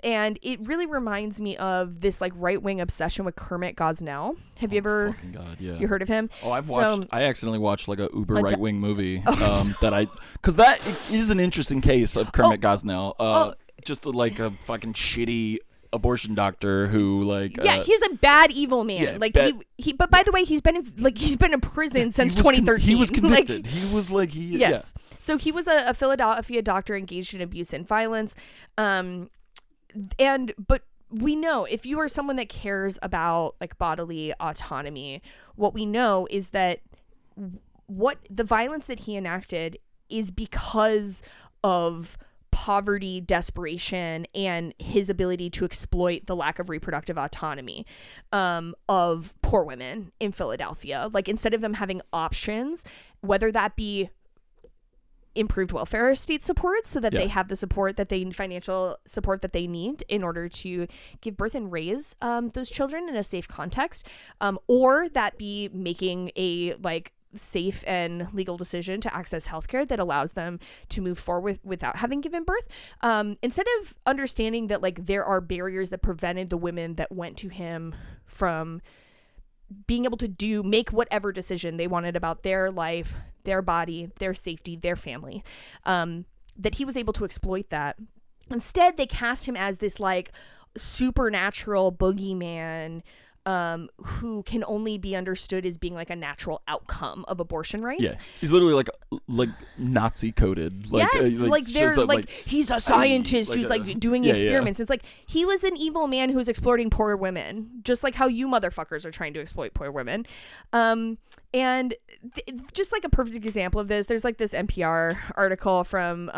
it really reminds me of this like right-wing obsession with Kermit Gosnell. Have you ever you heard of him? Oh, I accidentally watched like a uber right-wing movie because that is an interesting case of Kermit Gosnell. Just like a fucking shitty abortion doctor who like he's a bad evil man. He but by the way, he's been in prison since 2013. He was convicted. So he was a Philadelphia doctor engaged in abuse and violence. But we know if you are someone that cares about like bodily autonomy, what we know is that what the violence that he enacted is because of poverty, desperation, and his ability to exploit the lack of reproductive autonomy of poor women in Philadelphia. Like, instead of them having options, whether that be improved welfare state support so that they have the support that they financial support that they need in order to give birth and raise those children in a safe context, or that be making a like safe and legal decision to access healthcare that allows them to move forward without having given birth, instead of understanding that like there are barriers that prevented the women that went to him from being able to make whatever decision they wanted about their life, their body, their safety, their family, that he was able to exploit that. Instead, they cast him as this like supernatural boogeyman who can only be understood as being like a natural outcome of abortion rights. Yeah, he's literally like Nazi coded. Like, yes, like they're like he's a scientist who's like doing experiments. It's like he was an evil man who's exploiting poor women, just like how you motherfuckers are trying to exploit poor women. And just like a perfect example of this, there's like this NPR article from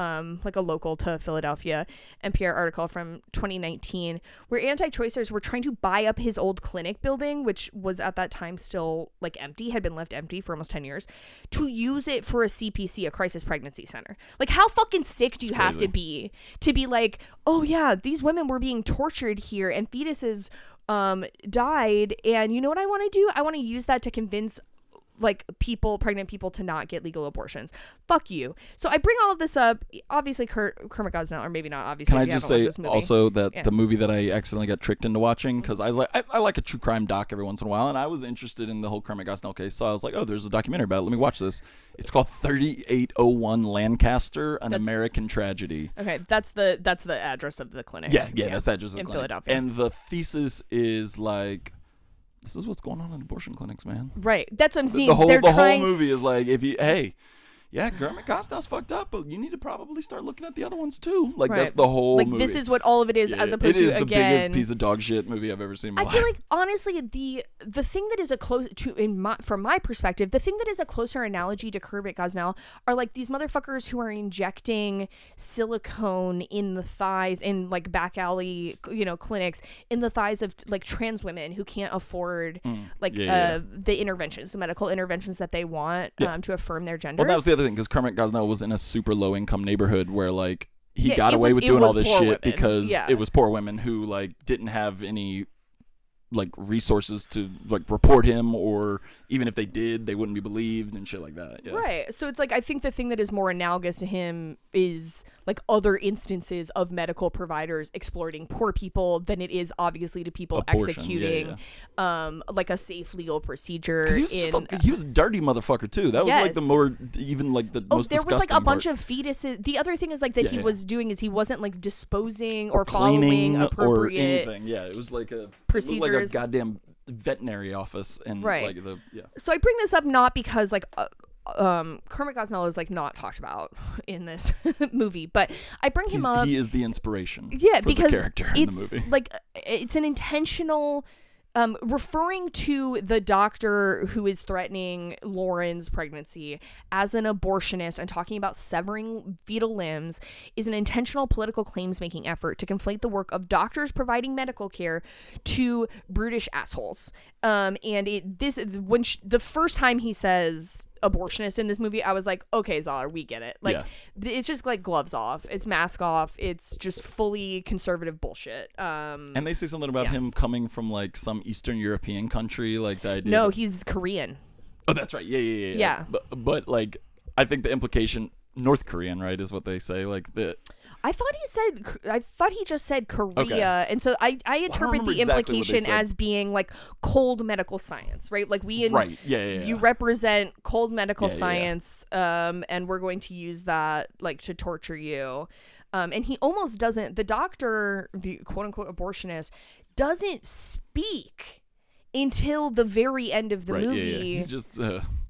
like a local to Philadelphia NPR article from 2019 where anti-choicers were trying to buy up his old clinic building, which was at that time still like empty, had been left empty for almost 10 years, to use it for a CPC, a crisis pregnancy center. Like, how fucking sick do you have to be like, oh yeah, these women were being tortured here and fetuses died, and you know what I want to do? I want to use that to convince like pregnant people to not get legal abortions. Fuck you. So I bring all of this up. Obviously, Kermit Gosnell, or maybe not obviously. Can I just say also that the movie that I accidentally got tricked into watching, because I was like, I like a true crime doc every once in a while, and I was interested in the whole Kermit Gosnell case, so I was like, oh, there's a documentary about it. Let me watch this. It's called 3801 Lancaster, an American Tragedy. Okay, that's the address of the clinic. Yeah, that's the address of the in clinic. Philadelphia. And the thesis is like, this is what's going on in abortion clinics, man. Right. That's what I'm saying. The whole movie is like, Kermit Gosnell's fucked up, but you need to probably start looking at the other ones too. Like, that's the whole movie. This is what all of it is, as opposed to, it is the biggest piece of dog shit movie I've ever seen in my life. I feel like, honestly, the thing that is from my perspective, the thing that is a closer analogy to Kermit Gosnell are like these motherfuckers who are injecting silicone in the thighs, in like back alley, clinics, in the thighs of like trans women who can't afford the interventions, the medical interventions that they want to affirm their gender. Well, that was the other thing, because Kermit Gosnell was in a super low income neighborhood where like he got away with doing all this shit women. Because it was poor women who like didn't have any like resources to like report him, or even if they did, they wouldn't be believed and shit like that. Yeah. Right. So it's like, I think the thing that is more analogous to him is like other instances of medical providers exploiting poor people than it is obviously to people executing like a safe legal procedure. He was a dirty motherfucker too. That was like the more, even like the most disgusting there was like a bunch part. of fetuses. The other thing is like that he was doing is he wasn't like disposing or cleaning following appropriate or anything. Yeah, it was like a procedures. It was like a goddamn veterinary office, and like So I bring this up not because like Kermit Gosnell is like not talked about in this movie, but I bring him up. He is the inspiration. Yeah, for because the character in the movie. Like, it's an intentional. Referring to the doctor who is threatening Lauren's pregnancy as an abortionist and talking about severing fetal limbs is an intentional political claims-making effort to conflate the work of doctors providing medical care to brutish assholes. The first time he says abortionist in this movie, I was like, okay, Zahler, we get it. Like, it's just like gloves off, it's mask off, it's just fully conservative bullshit. And they say something about him coming from like some Eastern European country, like the idea. No, he's Korean. Oh, that's right. Yeah. But like, I think the implication, North Korean, right, is what they say. Like I thought he just said Korea, and so I interpret the implication as being like cold medical science, right? Like you represent cold medical science, and we're going to use that like to torture you. And he almost doesn't. The doctor, the quote unquote abortionist, doesn't speak until the very end of the movie. He's just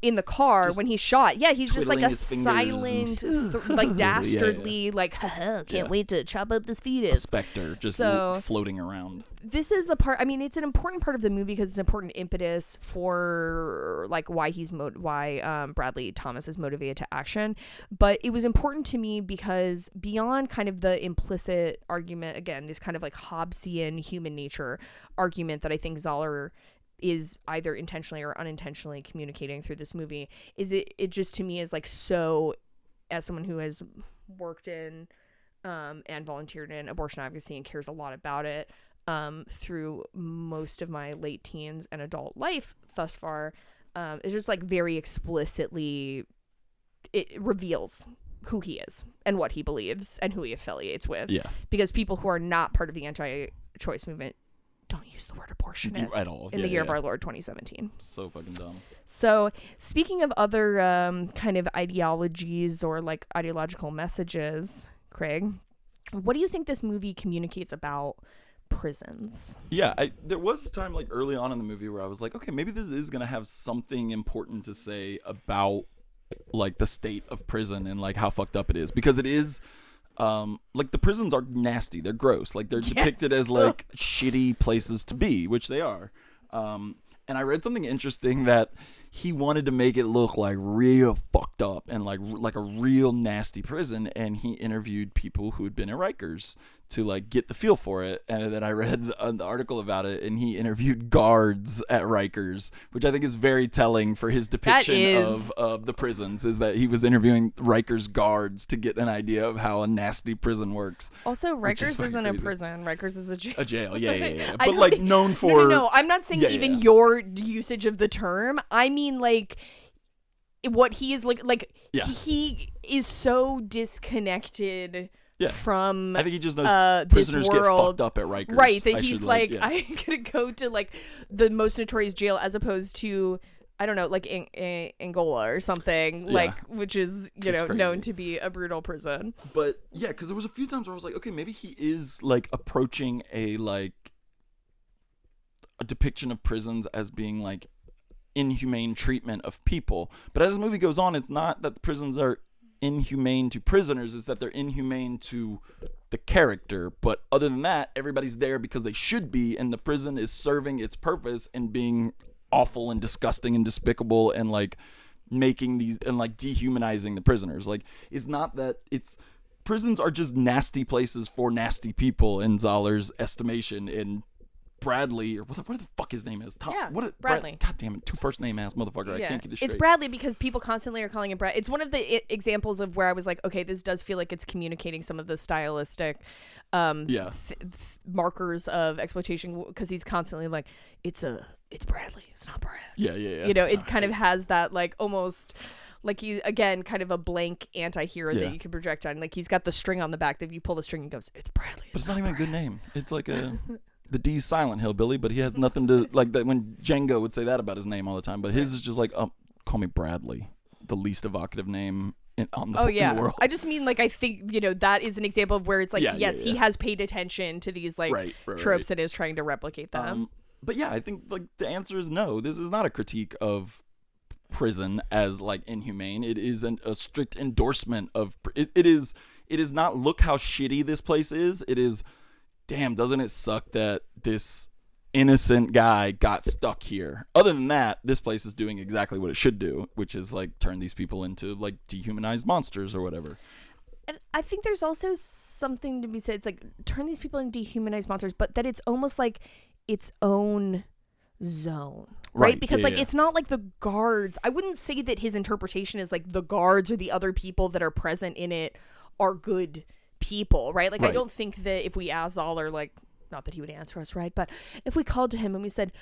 in the car Just when he's shot. Yeah, he's just like twiddling a his fingers silent, like dastardly, like, haha, can't Yeah. wait to chop up this a fetus. specter just So- floating around. This is a part. I mean, it's an important part of the movie because it's an important impetus for like why Bradley Thomas is motivated to action. But it was important to me because beyond kind of the implicit argument, again, this kind of like Hobbesian human nature argument that I think Zahler is either intentionally or unintentionally communicating through this movie, is it just to me is like, so as someone who has worked in and volunteered in abortion advocacy and cares a lot about it through most of my late teens and adult life thus far, it's just like very explicitly, it reveals who he is and what he believes and who he affiliates with. Yeah. Because people who are not part of the anti-choice movement don't use the word abortionist At all. in the year of our Lord 2017. So fucking dumb. So speaking of other kind of ideologies or like ideological messages, Craig, what do you think this movie communicates about prisons? Yeah, there was a time like early on in the movie where I was like, okay, maybe this is gonna have something important to say about like the state of prison and like how fucked up it is, because it is like the prisons are nasty, they're gross, like they're depicted as like shitty places to be, which they are. And I read something interesting that he wanted to make it look like real fucked up and like a real nasty prison, and he interviewed people who had been at Rikers to like get the feel for it. And then I read an article about it, and he interviewed guards at Rikers, which I think is very telling for his depiction of the prisons, is that he was interviewing Rikers guards to get an idea of how a nasty prison works. Also, Rikers isn't crazy. a prison. Rikers is a jail. A jail, yeah. I But don't like think- known for No, I'm not saying even your usage of the term. I mean, like, what he is like Yeah. he is so disconnected Yeah. from I think he just knows this prisoners get world. fucked up at Rikers. Right, that I he's should, like, yeah. I'm gonna go to like the most notorious jail as opposed to, I don't know, like Angola or something, Yeah. like, which is, you It's know, crazy. known to be a brutal prison. But yeah, because there was a few times where I was like, okay, maybe he is like approaching a depiction of prisons as being like inhumane treatment of people. But as the movie goes on, it's not that the prisons are inhumane to prisoners, it's that they're inhumane to the character. But other than that, everybody's there because they should be, and the prison is serving its purpose and being awful and disgusting and despicable and like making these and like dehumanizing the prisoners. Like, it's not that it's prisons are just nasty places for nasty people in Zahler's estimation. And Bradley, or what the fuck his name is? Yeah, Bradley. Bradley. God damn it, two first name ass motherfucker. I can't get this straight. It's Bradley because people constantly are calling him Brad. It's one of the examples of where I was like, okay, this does feel like it's communicating some of the stylistic markers of exploitation, because he's constantly like, it's Bradley, it's not Brad. Yeah. You know, it kind of has that like almost like he, again, kind of a blank anti-hero Yeah. that you can project on. Like, he's got the string on the back that if you pull the string, he goes, it's Bradley. But it's not even a good name. It's like the D's silent hillbilly, but he has nothing to like that. When Django would say that about his name all the time, but his is just like, call me Bradley, the least evocative name in the world. I just mean, like, I think, you know, that is an example of where it's like, yes, he has paid attention to these like tropes and is trying to replicate them. But yeah, I think like the answer is no. This is not a critique of prison as like inhumane. It is a strict endorsement of it is not, look how shitty this place is. It is, damn, doesn't it suck that this innocent guy got stuck here. Other than that, this place is doing exactly what it should do, which is like turn these people into like dehumanized monsters or whatever. And I think there's also something to be said. It's like, turn these people into dehumanized monsters, but that it's almost like its own zone, right? Because like it's not like the guards. I wouldn't say that his interpretation is like the guards or the other people that are present in it are good people, right? Like, I don't think that if we asked Zahler, like, not that he would answer us, right? But if we called to him and we said,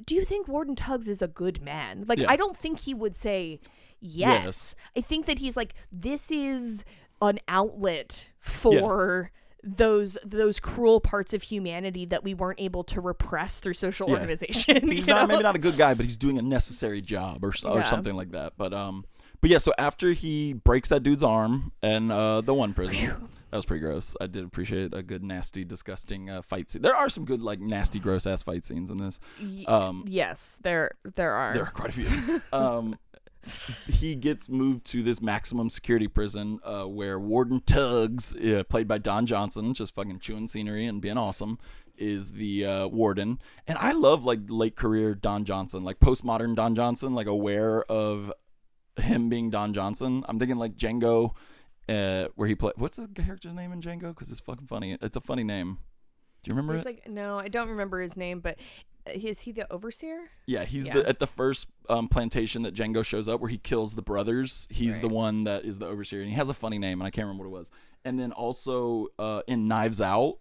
do you think Warden Tuggs is a good man? Like, I don't think he would say yes. I think that he's like, this is an outlet for those cruel parts of humanity that we weren't able to repress through social organization. He's not, maybe not a good guy, but he's doing a necessary job or something like that. But yeah, so after he breaks that dude's arm and the one prison, that was pretty gross. I did appreciate a good, nasty, disgusting fight scene. There are some good, like, nasty, gross ass fight scenes in this. Yes, there are. There are quite a few. he gets moved to this maximum security prison where Warden Tuggs, played by Don Johnson, just fucking chewing scenery and being awesome, is the warden. And I love like late career Don Johnson, like postmodern Don Johnson, like aware of him being Don Johnson. I'm thinking like Django, where he played. What's the character's name in Django? Because it's fucking funny. It's a funny name. Do you remember it? Like, no, I don't remember his name, but is he the overseer? Yeah, he's at the first plantation that Django shows up where he kills the brothers. He's the one that is the overseer, and he has a funny name, and I can't remember what it was. And then also in Knives Out,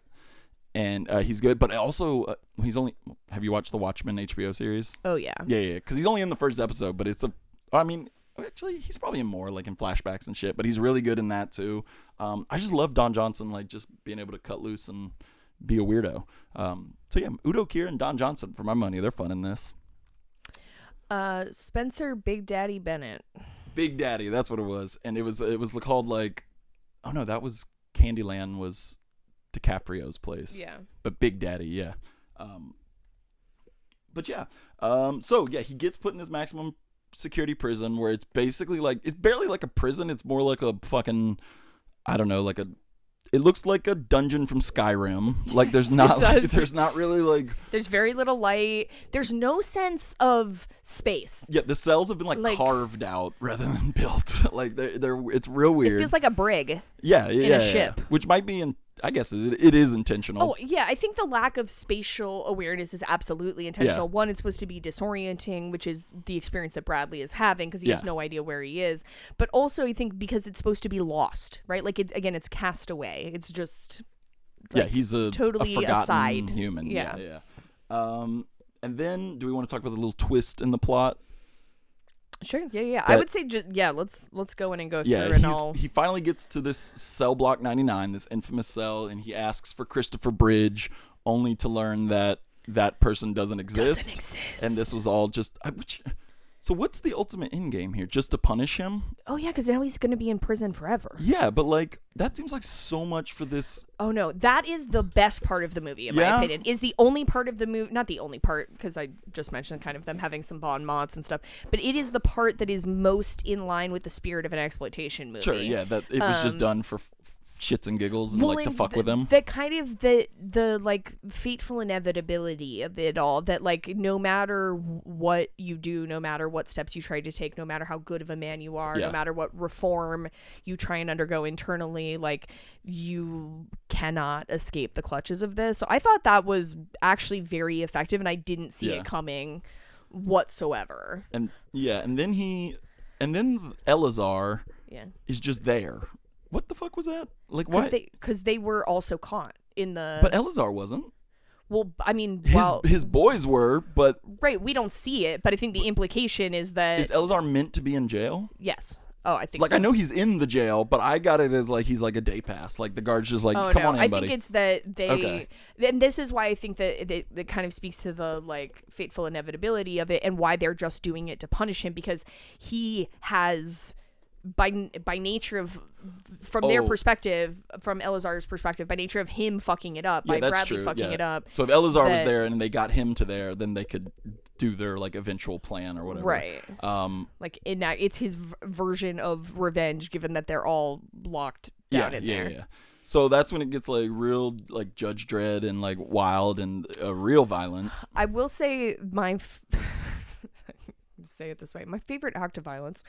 and he's good, but also he's only. Have you watched the Watchmen HBO series? Oh yeah. Yeah, because he's only in the first episode, but it's a. I mean, actually, he's probably in more, like in flashbacks and shit, but he's really good in that too. I just love Don Johnson, like just being able to cut loose and be a weirdo. So yeah, Udo Kier and Don Johnson, for my money, they're fun in this. Spencer Big Daddy Bennett. Big Daddy, that's what it was. And it was called like, oh no, that was Candyland was DiCaprio's place. Yeah. But Big Daddy, yeah. But yeah. So yeah, he gets put in this maximum security prison where it's basically like, it's barely like a prison. It's more like a fucking, I don't know, like a, it looks like a dungeon from Skyrim. Like there's not, there's not really like. There's very little light. There's no sense of space. Yeah, the cells have been like carved out rather than built. Like they're it's real weird. It feels like a brig. Yeah, in a ship, which might be in. I guess it is intentional. Oh, yeah. I think the lack of spatial awareness is absolutely intentional. Yeah. One, it's supposed to be disorienting, which is the experience that Bradley is having because he has no idea where he is. But also, I think because it's supposed to be lost, right? Like, it's cast away. It's just... Like, he's totally a forgotten aside human. Yeah. And then, do we want to talk about the little twist in the plot? Sure. Yeah. I would say, let's go in and go through and he finally gets to this cell block 99, this infamous cell, and he asks for Christopher Bridge, only to learn that that person doesn't exist. And this was all just... So what's the ultimate end game here? Just to punish him? Oh, yeah, because now he's going to be in prison forever. Yeah, but like, that seems like so much for this. Oh, no. That is the best part of the movie, in my opinion. Is the only part of the movie, not the only part, because I just mentioned kind of them having some bon mots and stuff, but it is the part that is most in line with the spirit of an exploitation movie. Sure, yeah, that it was just done for shits and giggles and like to fuck with them. That kind of the like fateful inevitability of it all, that like no matter what you do, no matter what steps you try to take, no matter how good of a man you are, no matter what reform you try and undergo internally, like you cannot escape the clutches of this. So I thought that was actually very effective, and I didn't see it coming whatsoever. And then Elazar is just there. What the fuck was that? Like, why? Because they were also caught in the... But Elazar wasn't. Well, I mean... His boys were, but... Right, we don't see it, but I think the implication is that... Is Elazar meant to be in jail? Yes. Oh, I think like, so. I know he's in the jail, but I got it as, like, he's like a day pass. Like, the guard's just like, come on in, buddy. I think it's that they... Okay. And this is why I think that it kind of speaks to the, like, fateful inevitability of it and why they're just doing it to punish him, because he has... By nature of, from their perspective, from Elazar's perspective, by nature of him fucking it up, by Bradley fucking it up. So if Elazar was there and they got him to there, then they could do their like eventual plan or whatever. Right. Like in that, it's his version of revenge, given that they're all locked down in there. Yeah. So that's when it gets like real, like Judge Dredd and like wild and real violent. I will say say it this way, my favorite act of violence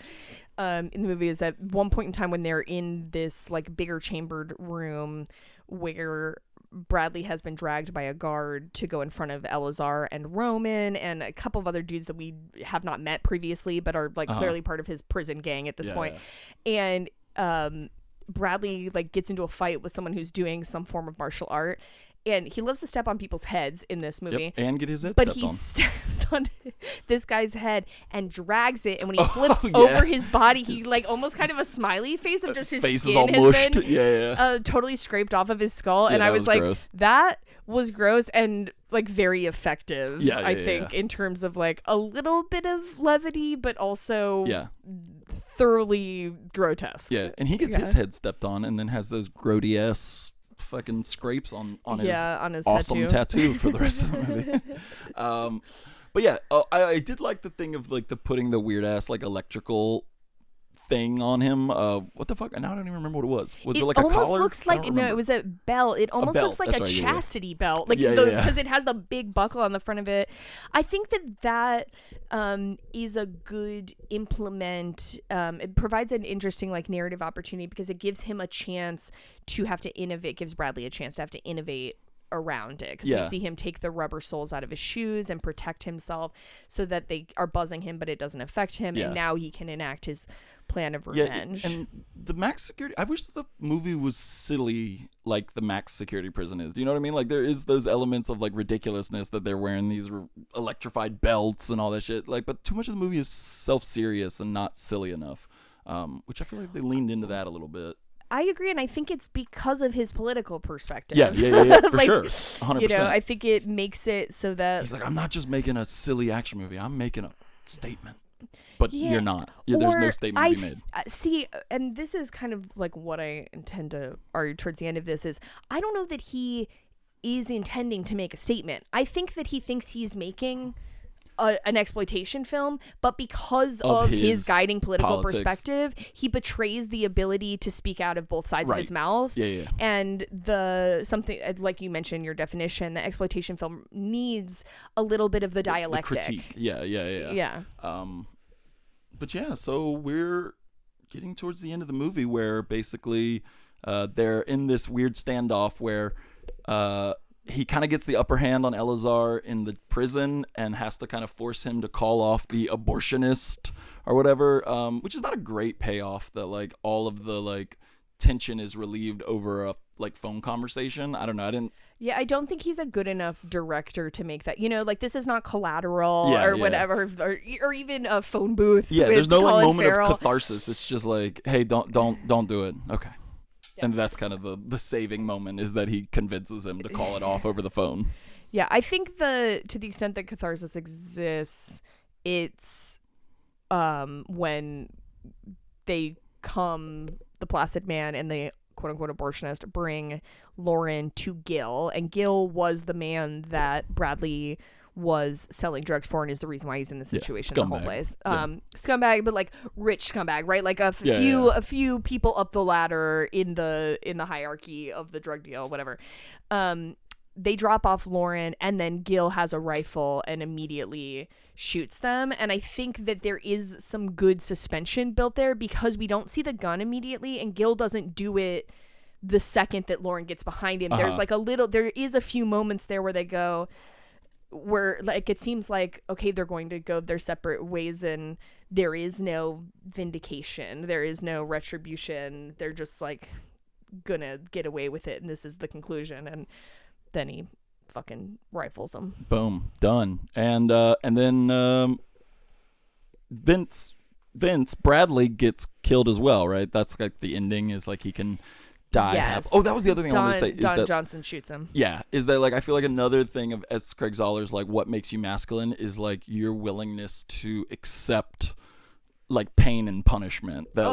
in the movie is at one point in time when they're in this like bigger chambered room where Bradley has been dragged by a guard to go in front of Elazar and Roman and a couple of other dudes that we have not met previously but are like clearly part of his prison gang at this point. And Bradley like gets into a fight with someone who's doing some form of martial art. And he loves to step on people's heads in this movie. And get his head stepped on. But he steps on this guy's head and drags it. And when he flips over his body, he like almost kind of a smiley face of just his face skin is all has mushed. been totally scraped off of his skull. And I was like, gross. That was gross and like very effective, I think, in terms of like a little bit of levity, but also thoroughly grotesque. Yeah, and he gets his head stepped on and then has those grody-ass fucking scrapes on his awesome tattoo for the rest of the movie. But yeah, I did like the thing of like the putting the weird ass like electrical thing on him. What the fuck? Now I don't even remember what it was. Was it like a collar? It almost looks like, no, it was a belt. It almost looks like a chastity belt, like because it has the big buckle on the front of it. I think that is a good implement. It provides an interesting like narrative opportunity because it gives him a chance to have to innovate. Gives Bradley a chance to have to innovate around it, because we see him take the rubber soles out of his shoes and protect himself so that they are buzzing him but it doesn't affect him, and now he can enact his plan of revenge. And the max security, I wish the movie was silly like the max security prison is. Do you know what I mean? Like there is those elements of like ridiculousness that they're wearing these electrified belts and all that shit, like, but too much of the movie is self-serious and not silly enough, which I feel like they leaned into that a little bit. I agree, and I think it's because of his political perspective. Yeah, for like, sure, 100%. You know, I think it makes it so that he's like, I'm not just making a silly action movie, I'm making a statement. But you're not. There's no statement to be made. See, and this is kind of like what I intend to argue towards the end of this is, I don't know that he is intending to make a statement. I think that he thinks he's making an exploitation film, but because of his guiding political perspective, he betrays the ability to speak out of both sides of his mouth. And something like you mentioned, your definition, the exploitation film needs a little bit of the dialectic. The critique. Yeah. But yeah, so we're getting towards the end of the movie where basically they're in this weird standoff where he kind of gets the upper hand on Elazar in the prison and has to kind of force him to call off the abortionist or whatever, which is not a great payoff that like all of the like tension is relieved over a like phone conversation. I don't know. I don't think he's a good enough director to make that, you know, like this is not Collateral or whatever, or even a phone booth. Yeah, with there's no Colin like moment Farrell. of catharsis. It's just like, hey, don't do it. Okay. Yeah. And that's kind of the saving moment, is that he convinces him to call it off over the phone. Yeah, I think to the extent that catharsis exists, it's when the Placid Man and the quote-unquote abortionist bring Lauren to Gil, and Gil was the man that Bradley was selling drugs for and is the reason why he's in the situation the whole place. Scumbag, but like rich scumbag, right? Like a few people up the ladder in the hierarchy of the drug deal, whatever. They drop off Lauren, and then Gil has a rifle and immediately shoots them. And I think that there is some good suspension built there because we don't see the gun immediately, and Gil doesn't do it the second that Lauren gets behind him. There's like there is a few moments there where they go, where like it seems like, okay, they're going to go their separate ways and there is no vindication, there is no retribution, they're just like gonna get away with it, and this is the conclusion. And then he fucking rifles him. Boom, done. And then Vince Bradley gets killed as well, right? That's like the ending, is like he can die. Yes. Oh, that was the other thing I wanted to say. Don Johnson shoots him. Yeah, is that like I feel like another thing of as Craig Zahler's like what makes you masculine is like your willingness to accept like pain and punishment. That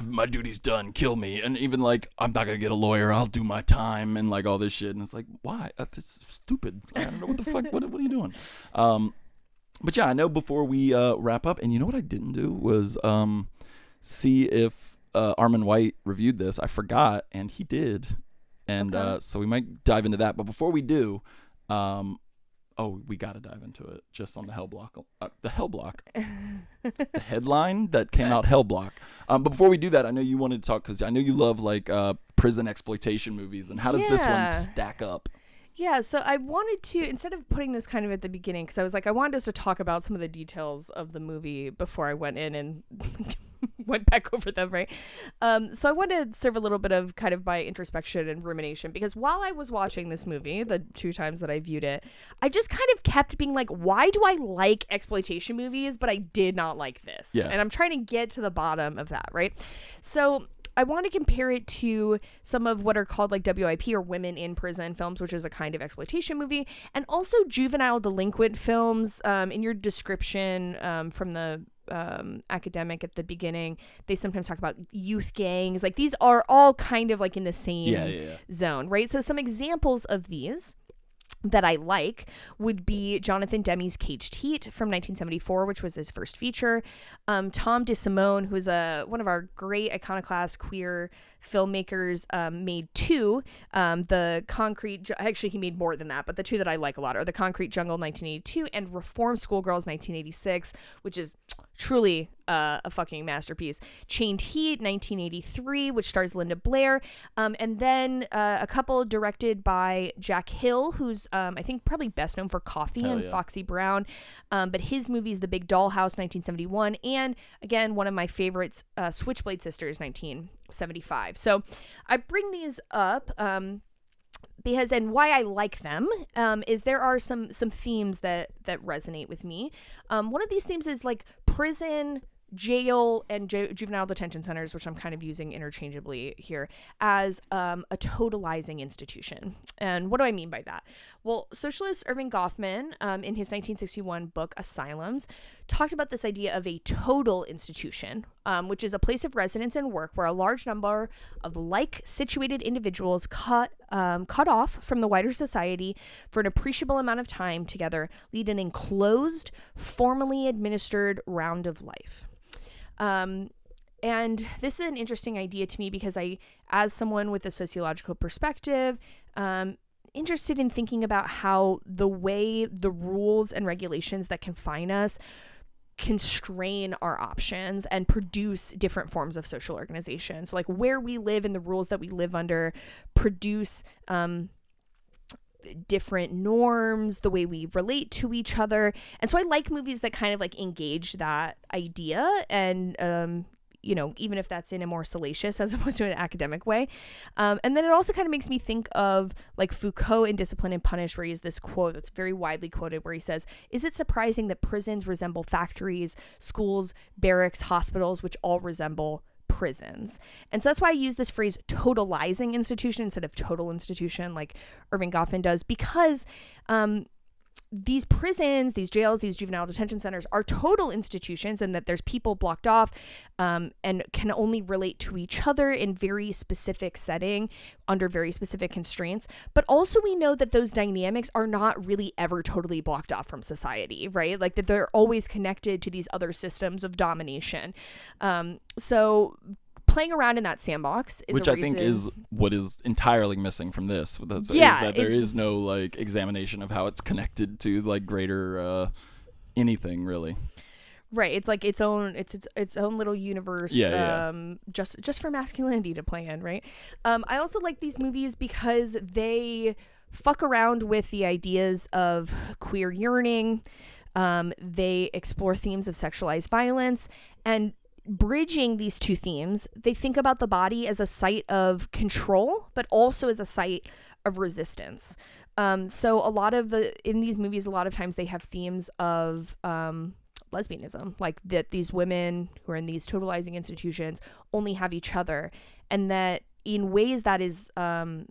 my duty's done, kill me. And even like, I'm not gonna get a lawyer, I'll do my time, and like all this shit. And it's like, why? That's stupid. I don't know what the fuck. What are you doing? But yeah, I know before we wrap up, and you know what I didn't do was see if Armin White reviewed this. I forgot, and he did, and so we might dive into that. But before we do, we got to dive into it just on the Hell Block. The Hell Block, the headline that came out, Hell Block. But before we do that, I know you wanted to talk because I know you love like prison exploitation movies, and how does this one stack up? Yeah, so I wanted to, instead of putting this kind of at the beginning, because I was like, I wanted us to talk about some of the details of the movie before I went in and went back over them, right? So I wanted to serve a little bit of kind of my introspection and rumination, because while I was watching this movie, the 2 times that I viewed it, I just kind of kept being like, why do I like exploitation movies, but I did not like this? Yeah. And I'm trying to get to the bottom of that, right? So I want to compare it to some of what are called like WIP, or women in prison films, which is a kind of exploitation movie, and also juvenile delinquent films. In your description from the academic at the beginning, they sometimes talk about youth gangs. Like these are all kind of like in the same zone, right? So some examples of these that I like would be Jonathan Demme's Caged Heat from 1974, which was his first feature. Tom DeSimone, who is one of our great iconoclast queer filmmakers, made two. The Concrete, actually he made more than that, but the two that I like a lot are The Concrete Jungle 1982 and Reform Schoolgirls 1986, which is truly a fucking masterpiece. Chained Heat 1983, which stars Linda Blair, and then a couple directed by Jack Hill, who's I think probably best known for Coffee and Foxy Brown, but his movies The Big Dollhouse 1971, and again one of my favorites, Switchblade Sisters 1975. So I bring these up because, and why I like them, is there are some themes that resonate with me. One of these themes is like prison, jail, and juvenile detention centers, which I'm kind of using interchangeably here, as a totalizing institution. And what do I mean by that? Well, socialist Irving Goffman, in his 1961 book Asylums, talked about this idea of a total institution, which is a place of residence and work where a large number of like-situated individuals cut off from the wider society for an appreciable amount of time together lead an enclosed, formally administered round of life. And this is an interesting idea to me because I, as someone with a sociological perspective, interested in thinking about how the way the rules and regulations that confine us constrain our options and produce different forms of social organization. So like where we live and the rules that we live under produce different norms, the way we relate to each other. And so I like movies that kind of like engage that idea and even if that's in a more salacious as opposed to an academic way. And then it also kind of makes me think of like Foucault in Discipline and Punish, where he has this quote that's very widely quoted where he says, "Is it surprising that prisons resemble factories, schools, barracks, hospitals, which all resemble prisons?" And so that's why I use this phrase totalizing institution instead of total institution like Irving Goffman does, because these prisons, these jails, these juvenile detention centers are total institutions, and that there's people blocked off and can only relate to each other in very specific setting under very specific constraints. But also we know that those dynamics are not really ever totally blocked off from society, right? Like that they're always connected to these other systems of domination. So playing around in that sandbox is which I think is what is entirely missing from this. Is that there is no like examination of how it's connected to like greater anything really. Right, it's like its own little universe. Just for masculinity to play in, right? I also like these movies because they fuck around with the ideas of queer yearning. They explore themes of sexualized violence, and bridging these two themes, they think about the body as a site of control, but also as a site of resistance. So in these movies, a lot of times they have themes of lesbianism, like that these women who are in these totalizing institutions only have each other, and that in ways that is, I'm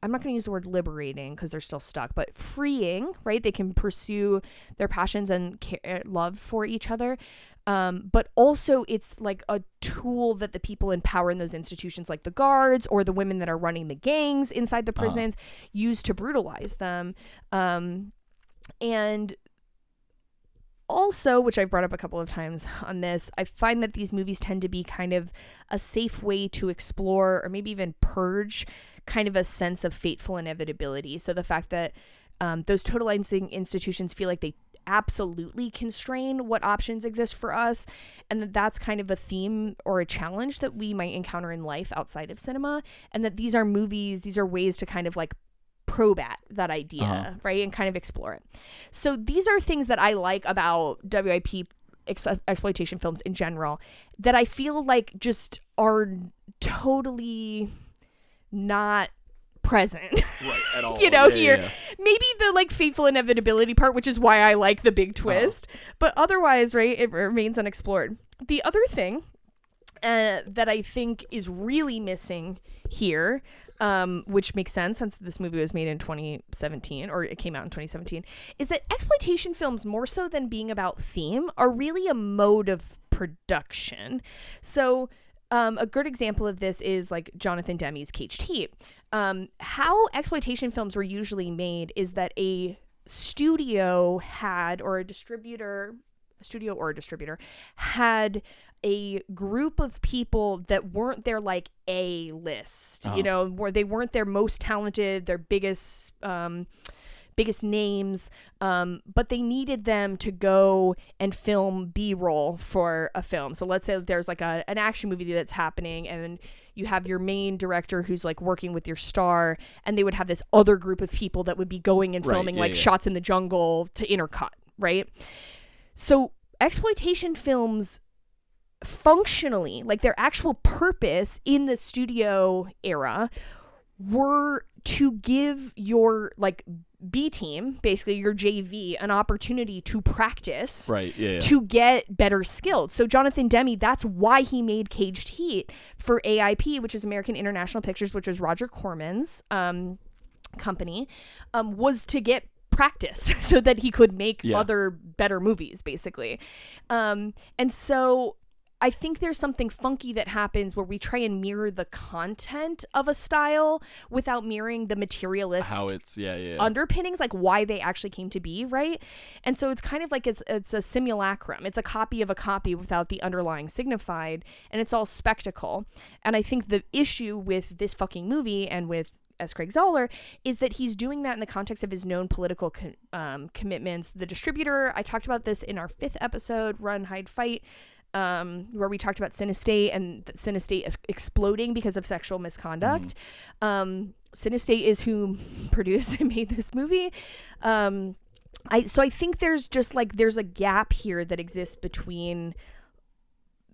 not going to use the word liberating because they're still stuck, but freeing, right? They can pursue their passions and love for each other. But also it's like a tool that the people in power in those institutions, like the guards or the women that are running the gangs inside the prisons, use to brutalize them. And also, which I've brought up a couple of times on this, I find that these movies tend to be kind of a safe way to explore or maybe even purge kind of a sense of fateful inevitability. So the fact that those totalizing institutions feel like they absolutely constrain what options exist for us, and that's kind of a theme or a challenge that we might encounter in life outside of cinema, and that these are ways to kind of like probe at that idea, right, and kind of explore it. So these are things that I like about WIP exploitation films in general that I feel like just are totally not present right at all. Here maybe the like fateful inevitability part, which is why I like the big twist, but otherwise, right, it remains unexplored. The other thing that I think is really missing here, which makes sense since this movie was made in 2017, or it came out in 2017, is that exploitation films, more so than being about theme, are really a mode of production. So a good example of this is like Jonathan Demme's Caged Heat. How exploitation films were usually made is that a studio had, or a distributor had a group of people that weren't their like A list, you know, where they weren't their most talented, their biggest names, but they needed them to go and film B-roll for a film. So let's say there's like an action movie that's happening, and you have your main director who's like working with your star, and they would have this other group of people that would be going and filming shots in the jungle to intercut, right? So exploitation films functionally, like their actual purpose in the studio era, were to give your like B team, basically your JV, an opportunity to practice, to get better skilled. So Jonathan Demme, that's why he made Caged Heat for AIP, which is American International Pictures, which was Roger Corman's company, was to get practice so that he could make other better movies, basically. And so I think there's something funky that happens where we try and mirror the content of a style without mirroring the materialist underpinnings, like why they actually came to be, right? And so it's kind of like it's a simulacrum. It's a copy of a copy without the underlying signified, and it's all spectacle. And I think the issue with this fucking movie and with S. Craig Zahler is that he's doing that in the context of his known political commitments. The distributor, I talked about this in our 5th episode, Run, Hide, Fight, where we talked about Cinestate and Cinestate exploding because of sexual misconduct. Cinestate is who produced and made this movie. So I think there's just like, there's a gap here that exists between,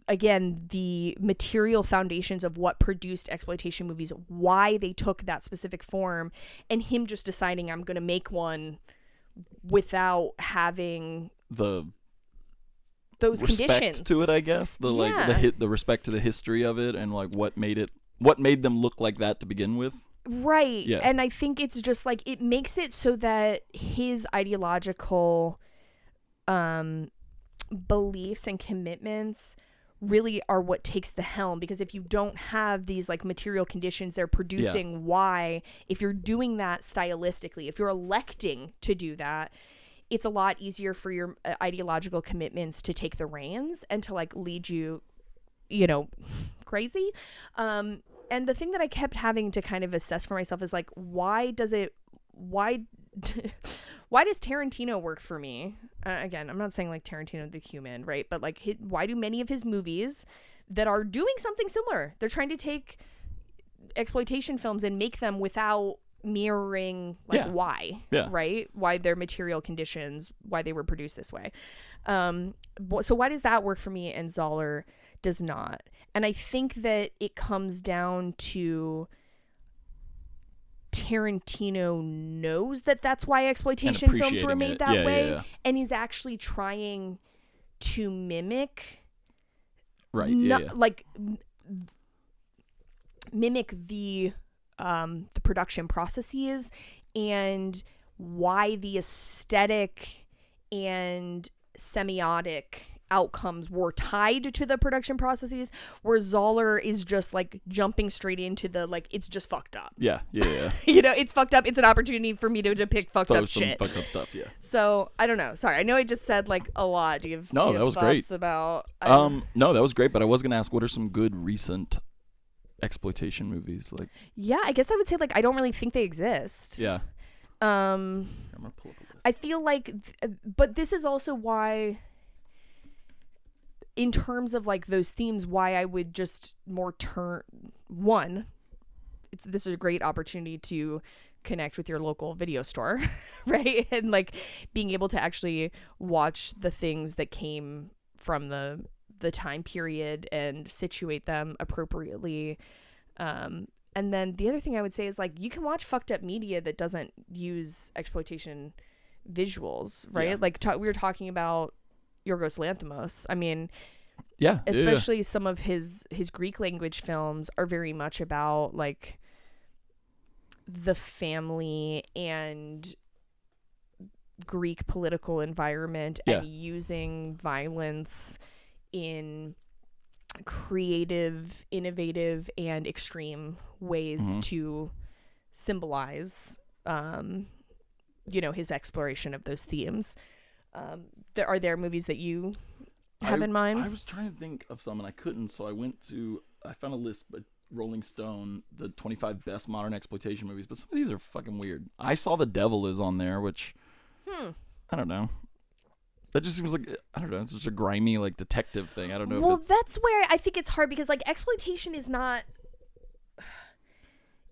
again, the material foundations of what produced exploitation movies, why they took that specific form, and him just deciding I'm going to make one without having those respect conditions to it, I guess. The respect to the history of it, and like what made them look like that to begin with. Right. Yeah. And I think it's just like, it makes it so that his ideological beliefs and commitments really are what takes the helm, because if you don't have these like material conditions they're producing, why, if you're doing that stylistically, if you're electing to do that, it's a lot easier for your ideological commitments to take the reins and to like lead you, you know, crazy. And the thing that I kept having to kind of assess for myself is like, why does Tarantino work for me? Again, I'm not saying like Tarantino the human, right? But like, why do many of his movies that are doing something similar, they're trying to take exploitation films and make them without mirroring like why, right? Why their material conditions, why they were produced this way. So why does that work for me and Zahler does not? And I think that it comes down to Tarantino knows that that's why exploitation films were made that way, and he's actually trying to mimic, mimic the production processes and why the aesthetic and semiotic outcomes were tied to the production processes, where Zahler is just like jumping straight into the like, it's just fucked up. You know, it's fucked up. It's an opportunity for me to depict fucked up shit. Fucked up stuff. So I don't know. Sorry, I know I just said like a lot. Do you have that was great. About no, that was great. But I was gonna ask, what are some good recent exploitation movies? Like, I guess I would say like, I don't really think they exist. I'm gonna pull up a list. I feel like, but this is also why, in terms of like those themes, why I would just more this is a great opportunity to connect with your local video store, right? And like being able to actually watch the things that came from the time period and situate them appropriately. And then the other thing I would say is like, you can watch fucked up media that doesn't use exploitation visuals, right? Like we were talking about Yorgos Lanthimos. I mean, especially some of his Greek language films are very much about like the family and Greek political environment and using violence in creative, innovative, and extreme ways to symbolize, his exploration of those themes. Are there movies that you have in mind? I was trying to think of some and I couldn't, so I found a list by Rolling Stone, the 25 best modern exploitation movies, but some of these are fucking weird. I Saw the Devil is on there, which I don't know. That just seems like, I don't know, it's such a grimy, like, detective thing. I don't know. Well, that's where I think it's hard because, like, exploitation is not.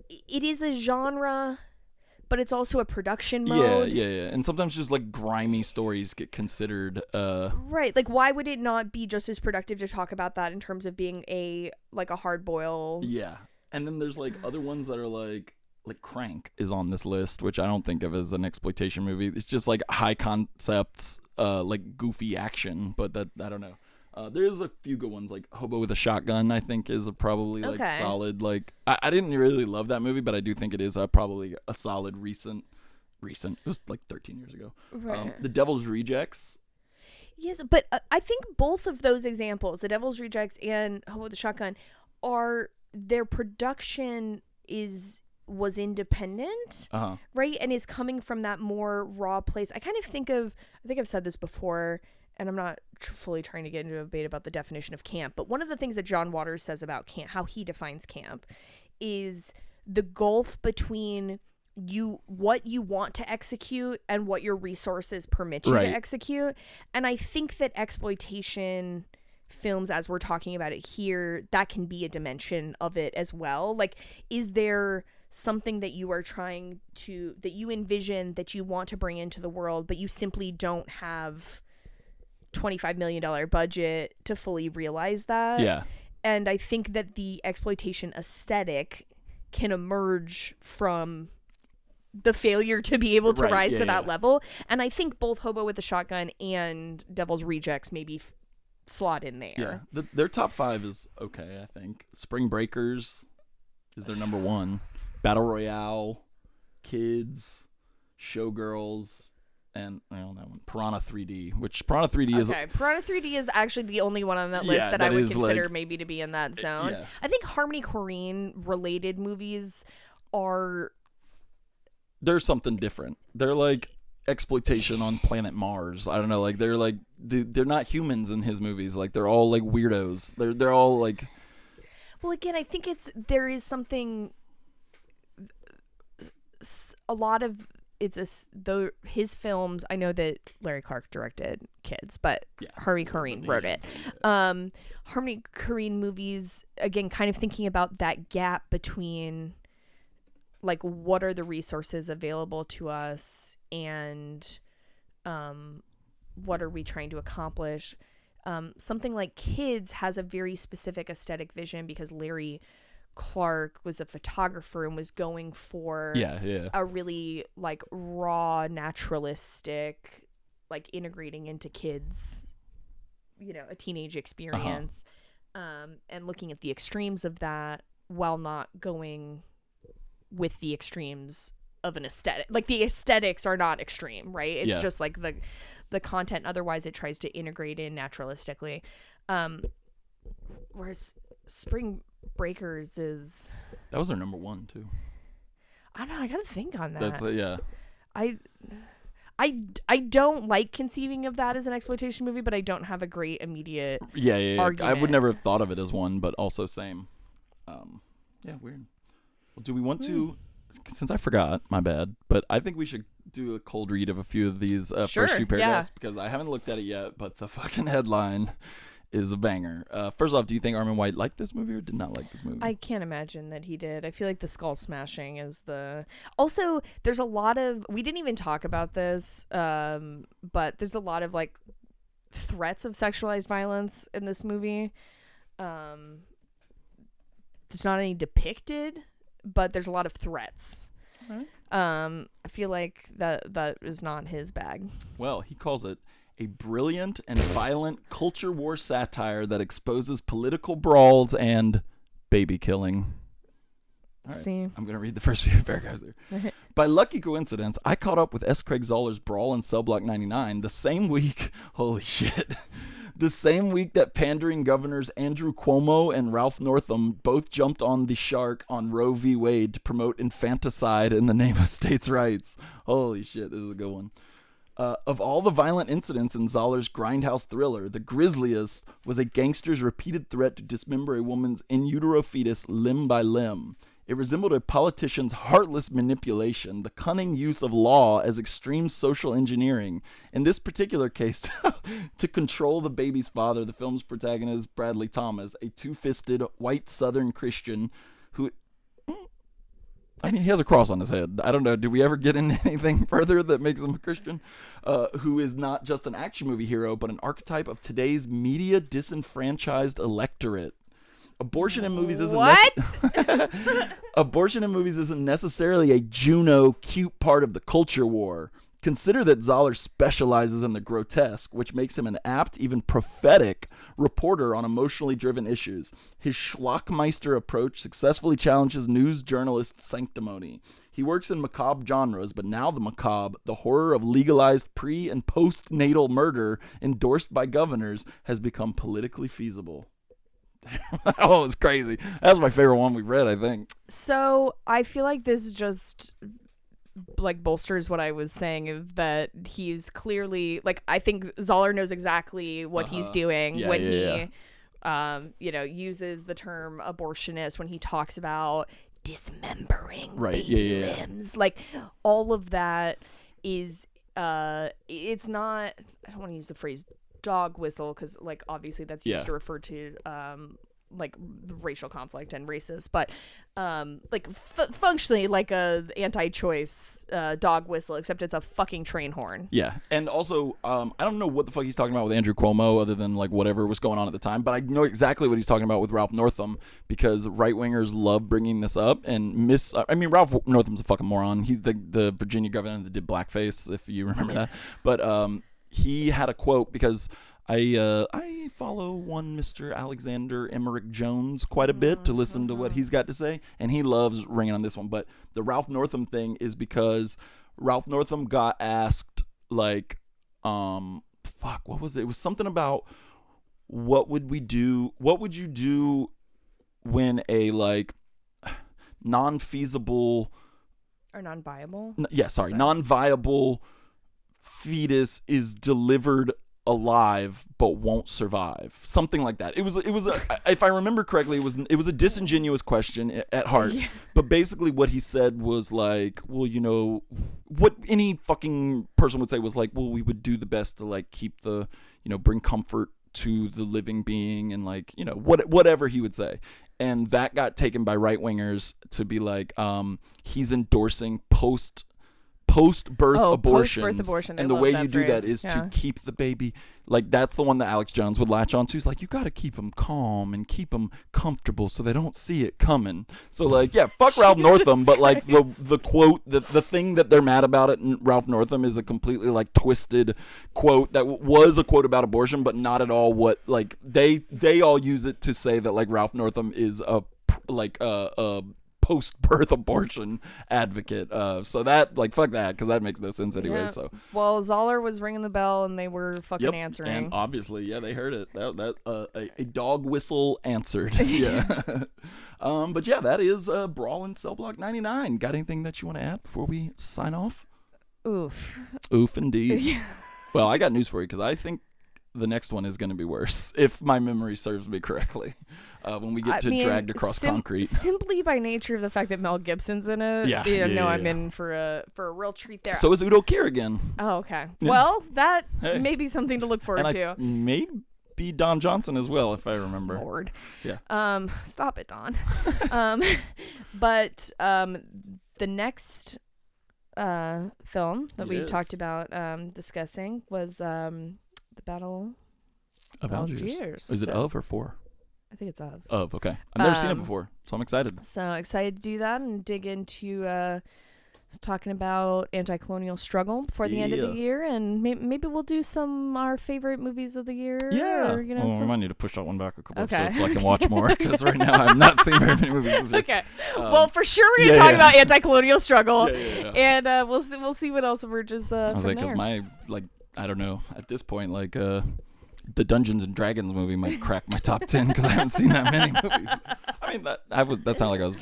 It is a genre, but it's also a production mode. Yeah. And sometimes just, like, grimy stories get considered. Right. Like, why would it not be just as productive to talk about that in terms of being a hard boil? Yeah. And then there's, like, other ones that are, like Crank is on this list, which I don't think of as an exploitation movie. It's just like high concepts, like goofy action, but that I don't know. There's a few good ones, like Hobo with a Shotgun, I think is probably like solid. Like I didn't really love that movie, but I do think it is probably a solid recent. It was like 13 years ago. Right. The Devil's Rejects. Yes, but I think both of those examples, The Devil's Rejects and Hobo with a Shotgun, their production was independent, right, and is coming from that more raw place. I think I've said this before, and I'm not fully trying to get into a debate about the definition of camp, but one of the things that John Waters says about camp, how he defines camp, is the gulf between what you want to execute and what your resources permit you to execute. And I think that exploitation films, as we're talking about it here, that can be a dimension of it as well. Like, is there something that you are that you envision, that you want to bring into the world, but you simply don't have $25 million budget to fully realize that? Yeah. And I think that the exploitation aesthetic can emerge from the failure to be able to rise to that level. And I think both Hobo with a Shotgun and Devil's Rejects maybe slot in there. Yeah. Their top 5 is okay, I think. Spring Breakers is their number 1. Battle Royale, Kids, Showgirls, and that one, Piranha 3D, which Piranha 3D is... Okay, Piranha 3D is actually the only one on that list that I would consider maybe to be in that zone. Yeah. I think Harmony Korine related movies are... They're something different. They're like exploitation on planet Mars. I don't know, like they're not humans in his movies. Like they're all like weirdos. They're all like... Well, again, I think there is something... A lot of his films. I know that Larry Clark directed Kids, but Harmony Korine wrote it. Harmony Korine movies, again, kind of thinking about that gap between, like, what are the resources available to us and what are we trying to accomplish. Something like Kids has a very specific aesthetic vision because Larry Clark was a photographer and was going for a really like raw, naturalistic, like integrating into kids, a teenage experience, and looking at the extremes of that while not going with the extremes of an aesthetic. Like the aesthetics are not extreme, right? It's just like the content. Otherwise it tries to integrate in naturalistically. Whereas Spring Breakers is... That was their number 1 too. I don't know. I gotta think on that. That's I don't like conceiving of that as an exploitation movie, but I don't have a great immediate argument. I would never have thought of it as one, but also same. Weird. Well, do we want to... Since I forgot, my bad, but I think we should do a cold read of a few of these first few paragraphs because I haven't looked at it yet, but the fucking headline is a banger. First off, do you think Armin White liked this movie or did not like this movie? I can't imagine that he did. I feel like the skull smashing is the... Also, there's a lot of... We didn't even talk about this, but there's a lot of, like, threats of sexualized violence in this movie. There's not any depicted, but there's a lot of threats. Right. I feel like that is not his bag. Well, he calls it a brilliant and violent culture war satire that exposes political brawls and baby killing. All right, I'm going to read the first few paragraphs here. By lucky coincidence, I caught up with S. Craig Zahler's Brawl in Cell Block 99 the same week. Holy shit. The same week that pandering governors Andrew Cuomo and Ralph Northam both jumped on the shark on Roe v. Wade to promote infanticide in the name of states' rights. Holy shit, this is a good one. Of all the violent incidents in Zahler's grindhouse thriller, the grisliest was a gangster's repeated threat to dismember a woman's in utero fetus limb by limb. It resembled a politician's heartless manipulation, the cunning use of law as extreme social engineering. In this particular case, to control the baby's father, the film's protagonist, Bradley Thomas, a two-fisted white Southern Christian who... I mean, he has a cross on his head. I don't know. Do we ever get into anything further that makes him a Christian? Who is not just an action movie hero, but an archetype of today's media disenfranchised electorate. Abortion in movies isn't necessarily a Juno cute part of the culture war. Consider that Zahler specializes in the grotesque, which makes him an apt, even prophetic, reporter on emotionally driven issues. His Schlockmeister approach successfully challenges news journalists' sanctimony. He works in macabre genres, but now the macabre, the horror of legalized pre- and postnatal murder endorsed by governors, has become politically feasible. Oh, it's crazy. That's my favorite one we've read, I think. So I feel like this just like bolsters what I was saying of that he's clearly like, I think Zahler knows exactly what he's doing when he uses the term abortionist when he talks about dismembering baby limbs. Like all of that is it's not, I don't want to use the phrase dog whistle because like obviously that's used to refer to like racial conflict and racist, but like functionally like a anti-choice dog whistle, except it's a fucking train horn. Yeah, and also I don't know what the fuck he's talking about with Andrew Cuomo other than like whatever was going on at the time, but I know exactly what he's talking about with Ralph Northam because right-wingers love bringing this up and Ralph Northam's a fucking moron. He's the Virginia governor that did blackface, if you remember that, but he had a quote because I follow one Mr. Alexander Emmerich Jones quite a bit to listen to what he's got to say, and he loves ringing on this one. But the Ralph Northam thing is because Ralph Northam got asked, like, what was it? It was something about what would you do when a, like, non-feasible... Or non-viable? Non-viable fetus is delivered alive but won't survive, something like that. It was if I remember correctly, it was a disingenuous question at heart, but basically what he said was like, well, you know, what any fucking person would say was like, well, we would do the best to like keep the, you know, bring comfort to the living being and like, you know, whatever he would say. And that got taken by right wingers to be like, he's endorsing post-birth abortions. And the way you do that is to keep the baby, like that's the one that Alex Jones would latch on to. He's like, you got to keep them calm and keep them comfortable so they don't see it coming. So like, yeah, fuck Ralph Northam, but like the quote, the thing that they're mad about it in Ralph Northam is a completely like twisted quote that was a quote about abortion, but not at all what, like they all use it to say that like Ralph Northam is a post-birth abortion advocate. So that, like, fuck that, because that makes no sense anyway. So well, Zahler was ringing the bell and they were fucking answering. And obviously, yeah, they heard it. A dog whistle answered. But yeah, that is Brawl in Cell Block 99. Got anything that you want to add before we sign off? Oof Indeed. Well, I got news for you because I think the next one is going to be worse, if my memory serves me correctly. When we get dragged across concrete, simply by nature of the fact that Mel Gibson's in it, I'm in for a real treat there. So is Udo Kier again. Oh, okay. Yeah. Well, that may be something to look forward to. Maybe Don Johnson as well, if I remember. Lord. Yeah. Stop it, Don. But the next film that we talked about discussing was the Battle of Algiers. Is it of or for? I think it's of. Of, okay. I've never seen it before, so I'm excited. So excited to do that and dig into talking about anti-colonial struggle before the end of the year, and maybe we'll do some our favorite movies of the year. Yeah. Or, we might need to push that one back a couple episodes so I can watch more, because right now I've not seen very many movies this year. Okay. Well, for sure we're going to talk about anti-colonial struggle, and we'll see what else emerges I was from like, because my, like, I don't know, at this point, like, The Dungeons and Dragons movie might crack my top 10 because I haven't seen that many movies. I mean, that sounded like I was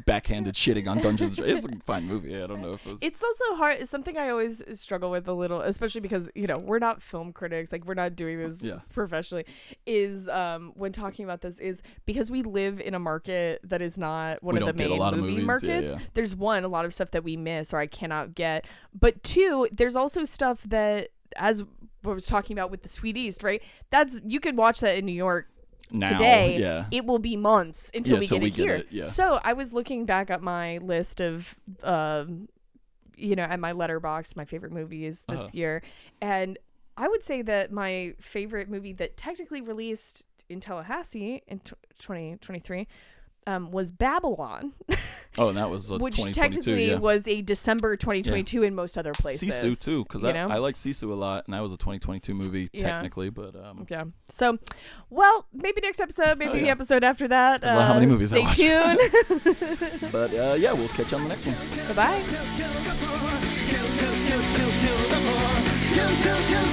backhanded shitting on Dungeons. It's a fine movie. I don't know if it was. It's also hard. It's something I always struggle with a little, especially because, we're not film critics. Like, we're not doing this professionally. Is when talking about this is because we live in a market that is not one of the main movie markets. Yeah. There's one, a lot of stuff that we miss or I cannot get. But two, there's also stuff that, as I was talking about with the Sweet East, right? You could watch that in New York now, today. It will be months until we get it here. So I was looking back at my list of, at my letterbox, my favorite movies this year, and I would say that my favorite movie that technically released in Tallahassee in 2023 was Babylon. Oh, and that was which 2022, technically was a December 2022 in most other places. Sisu too, because I like Sisu a lot, and that was a 2022 movie technically, but yeah. So, well, maybe next episode, maybe the episode after that. How many movies stay tuned. But we'll catch you on the next one. Bye bye.